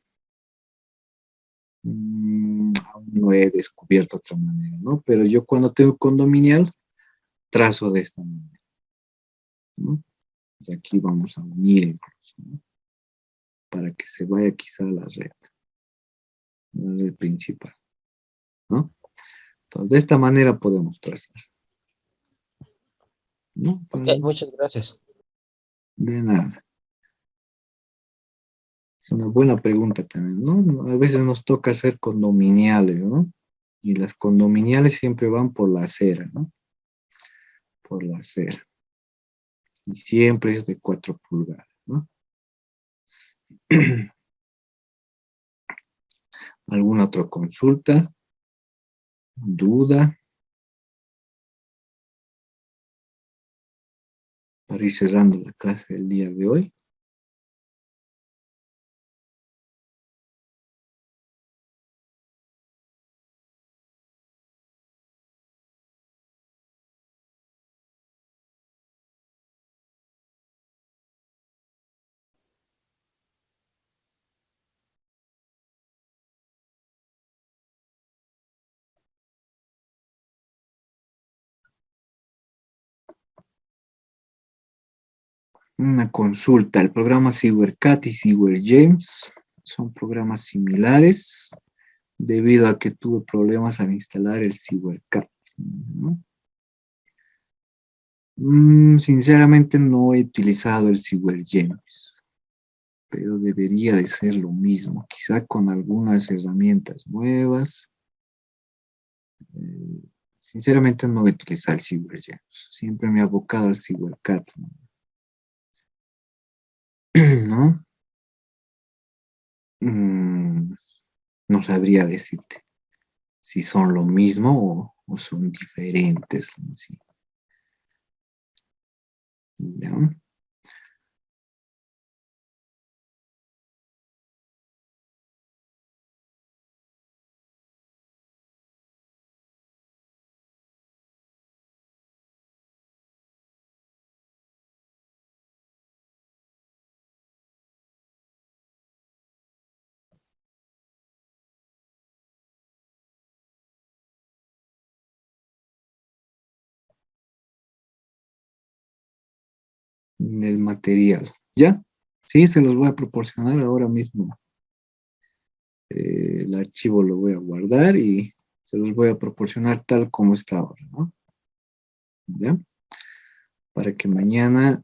no he descubierto otra manera, ¿no? Pero yo cuando tengo condominial, trazo de esta manera, ¿no? Pues aquí vamos a unir incluso, ¿no? Para que se vaya quizá a la red principal, ¿no? Entonces, de esta manera podemos trazar, ¿no? Ok, muchas gracias. De nada. Es una buena pregunta también, ¿no? A veces nos toca hacer condominiales, ¿no? Y las condominiales siempre van por la acera, ¿no? Por la acera. Y siempre es de 4 pulgadas, ¿no? ¿Alguna otra consulta? ¿Duda? Para ir cerrando la clase del día de hoy. Una consulta. El programa SeaWare-CAT y SeaWare-James son programas similares debido a que tuve problemas al instalar el SeaWare-CAT, ¿no? Sinceramente no he utilizado el SeaWare-James, pero debería de ser lo mismo, quizá con algunas herramientas nuevas. Sinceramente no he utilizado el SeaWare-James, siempre me he abocado al SeaWare-CAT, ¿no? Mm, no sabría decirte si son lo mismo o son diferentes, ¿sí? ¿Ya? en el material. ¿Ya? Sí, se los voy a proporcionar ahora mismo. El archivo lo voy a guardar y se los voy a proporcionar tal como está ahora, ¿no? ¿Ya? Para que mañana,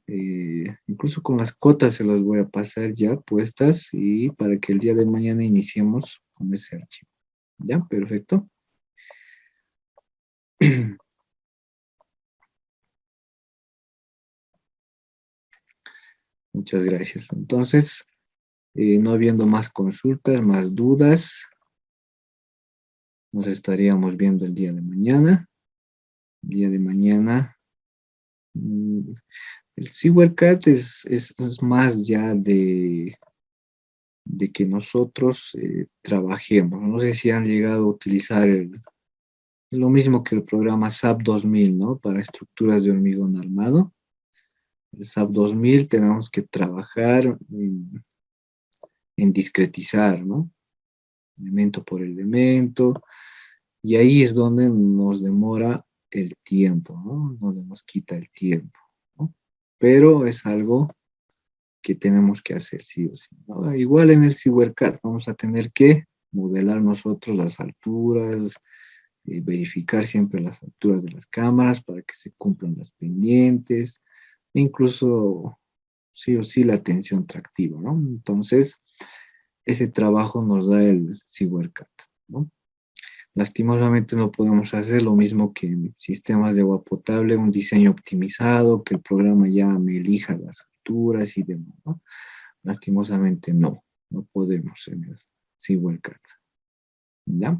incluso con las cotas se las voy a pasar ya puestas y para que el día de mañana iniciemos con ese archivo. ¿Ya? Perfecto. Muchas gracias. Entonces, no habiendo más consultas, más dudas, nos estaríamos viendo el día de mañana. El día de mañana, el SeaWorldCat es más ya de que nosotros trabajemos. No sé si han llegado a utilizar lo mismo que el programa SAP 2000, ¿no? Para estructuras de hormigón armado. El SAP 2000 tenemos que trabajar en discretizar, ¿no? Elemento por elemento. Y ahí es donde nos demora el tiempo, ¿no? Donde nos quita el tiempo, ¿no? Pero es algo que tenemos que hacer sí o sí, ¿no? Igual en el SeaWorldCat vamos a tener que modelar nosotros las alturas, verificar siempre las alturas de las cámaras para que se cumplan las pendientes, e incluso sí o sí la tensión tractiva, ¿no? Entonces, ese trabajo nos da el SeaWorldCat, ¿no? Lastimosamente no podemos hacer lo mismo que en sistemas de agua potable, un diseño optimizado, que el programa ya me elija las alturas y demás, ¿no? Lastimosamente no podemos en el SeaWorldCat, ¿ya?